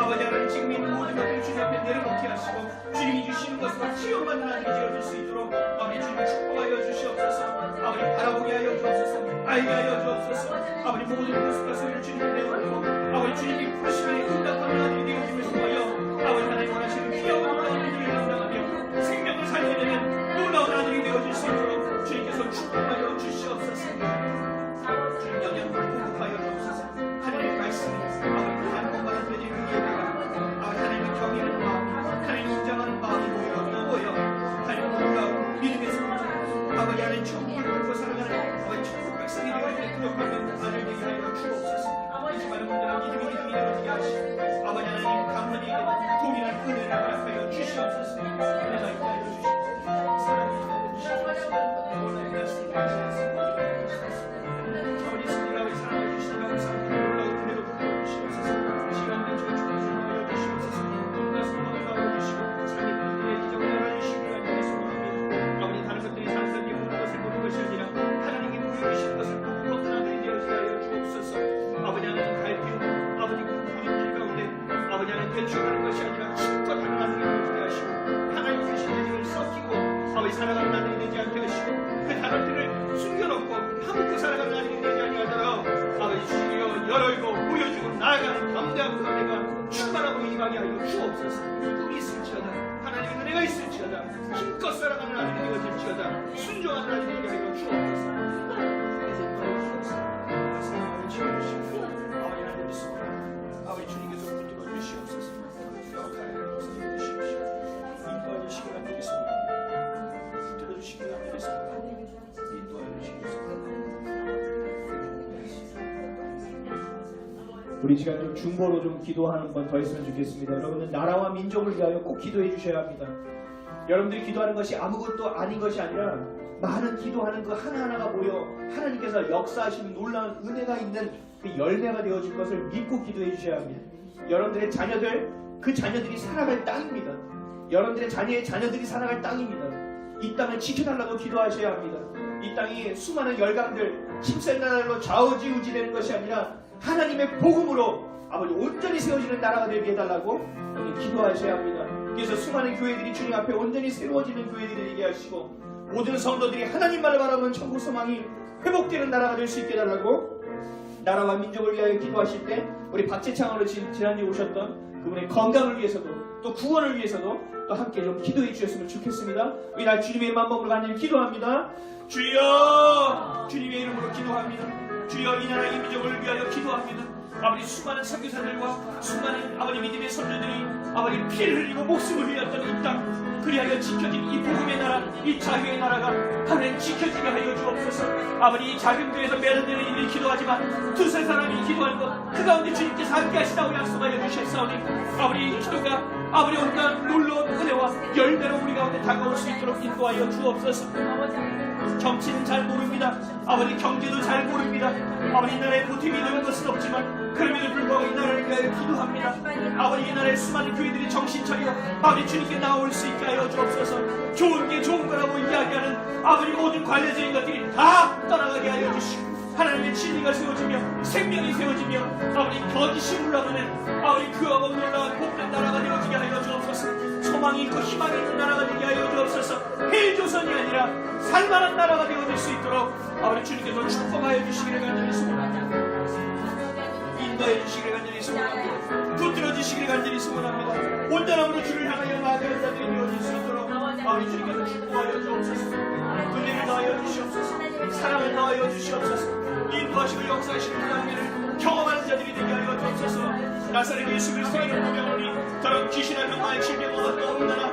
아버지 하나님 지금 있는 모든 것들을 주님 앞에 내려놓게 하시고 주님이 주시는 것으로 치유받는 하나님이 되어줄 수 있도록 아버지 주님 축복하여 주시옵소서. 아버지 바라보게 하여 주옵소서. 알게 하여 주옵소서. 아버지 모든 모습과 소리를 주님께 내놓고 아버지 주님이 부르심에 응답하는 아들이 되어짐을 통하여 아버지 하나님 원하시는 귀여운 놀라운 일을 감당하며 생명을 살려내는 놀라운 아들이 되어질 수 있도록 주님께서 축복하여 주시옵소서. 주님 영영 공급하여 주옵소서. 하나님의 말씀 아버지 한 번만은 되지 위에다가 아버지 하나님을 경외하는 마음 하나님 인정하는 마음이 모여 하나님 놀라운 믿음의 성장 아버지 하나님 천국을 걸고 살아가는 아버지 천국 백성이 되어지는 그렇다면 아들 되게 하여 주옵소서. 이 시간에 분들은 믿음이 되어지게 하시고 아버지 하나님 강건히 동일한 은혜를 허락하여 주시옵소서. 은혜가 있게 하여 주시옵소서. 사랑이 하여 주시옵소서. 오늘 말씀 주시옵소서. 아버지 승리가 사랑해 주시니까 감사합니다. 놀라운 은혜로 부어 주시옵소서. 시간 왼쪽에 축복을 하여 주시옵소서. 꿈과 소망을 넣어 주시고 자기 분들의 이정을 열어주시고 간절히 소원합니다. 아버지 다른 것들이 다른 것들이 모든 것을 보는 것이 아니라 하나님이 보여주시는 것을 보고 걷는 아들이 되어지게 하여 주옵소서. 아버지 하나님 갈 길, 아버지 그 길 가운데 아버지 하나님 대충 하는 것이 아니라 힘껏 하는 아들이 되게 하시고 하나님 주신 일을 썩히고 아버지 살아가는 아들이 되지 않게 하시고 그 단어들을 숨겨놓고 파묻고 살아가는 아들이 되지 않도록 아버지 주여 열어이고 보여주고 나아가는 담대한 은혜가 충만하고 임하게 하여 주옵소서. 꿈이 있을지어다 하나님의 은혜가 있을지어다 힘껏 살아가는 아들이 되어질지어다 순종하는 아들이 되게 하여 주옵소서. 채워주시고 아버지 하나님 믿습니다. 아버지 주님께서 붙들어 주시옵소서. 역할을 벗어주시옵시고 인도해 주시기 바라겠습니다. 붙들어 주시기 바라겠습니다. 인도해 주시옵소서. 우리 시간 좀 중보로 좀 기도하는 번 더 했으면 좋겠습니다. 여러분은 나라와 민족을 위하여 꼭 기도해 주셔야 합니다. 여러분들이 기도하는 것이 아무것도 아닌 것이 아니라 많은 기도하는 그 하나하나가 모여 하나님께서 역사하시는 놀라운 은혜가 있는 그 열매가 되어질 것을 믿고 기도해 주셔야 합니다. 여러분들의 자녀들, 그 자녀들이 살아갈 땅입니다. 여러분들의 자녀의 자녀들이 살아갈 땅입니다. 이 땅을 지켜달라고 기도하셔야 합니다. 이 땅이 수많은 열강들, 힘센 나라로 좌우지우지되는 것이 아니라 하나님의 복음으로 아버지 온전히 세워지는 나라가 되게 해달라고 기도하셔야 합니다. 그래서 수많은 교회들이 주님 앞에 온전히 세워지는 교회들이 되게 하시고 모든 성도들이 하나님만을 바라보는 천국 소망이 회복되는 나라가 될 수 있게 해달라고 나라와 민족을 위하여 기도하실 때 우리 박재창으로 지난주에 오셨던 그분의 건강을 위해서도 또 구원을 위해서도 또 함께 좀 기도해 주셨으면 좋겠습니다. 우리 날 주님의 이름만 먹으러 간절히 기도합니다. 주여 주님의 이름으로 기도합니다. 주여 이 나라 이 민족을 위하여 기도합니다. 아버지 수많은 선교사들과 수많은 아버지 믿음의 선조들이 아버지 피를 흘리고 목숨을 흘렸던 이 땅 그리하여 지켜진 이 복음의 나라 이 자유의 나라가 하나님 지켜지게 하여 주옵소서. 아버지 이 작은 교회에서 매달리는 이들이 기도하지만 두세 사람이 기도하는 것 그 가운데 주님께서 함께 하시다고 약속하여 주셨사오니 아버지 이 기도가 아버지 온갖 놀라운 은혜와 열매로 우리 가운데 다가올 수 있도록 인도하여 주옵소서. 정치는 잘 모릅니다. 아버지 경제도 잘 모릅니다. 아버지 이 나라에 보탬이 되는 것은 없지만 그럼에도 불구하고 이 나라를 위하여 기도합니다. 아버지 이 나라의 수많은 교회들이 정신 차리고 아버지 주님께 나올 수 있게 하여 주옵소서. 좋은 게 좋은 거라고 이야기하는 아버지 모든 관례적인 것들이 다 떠나가게 하여 주시고 하나님의 진리가 세워지며 생명이 세워지며 아버지 거짓이 물러가는 아버지 그하고 놀라운 복된 나라가 되어지게 하여 주옵소서. 소망이 있고 희망이 있는 나라가 되게 하여 주옵소서. 헬조선이 아니라 살만한 나라가 되어질 수 있도록 아버지 주님께서 축복하여 주시기를 간절히 소원합니다. 인도해 주시기를 간절히 소원합니다. 붙들어 주시기를 간절히 소원합니다. 온전함으로 주를 향하여 나아가는 자들이 되어질 수 있도록 아버지 주님께서 축복하여 주옵소서. 은혜를 더하여 주시옵소서. 사랑을 더하여 주시옵소서. 인도하시고 역사하시는 하나님을 경험하는 자들이 되게 하여 주옵소서. 나사렛 예수 그리스도의 이름으로 명하노니 더러 귀신의 병마의 질병과 없나라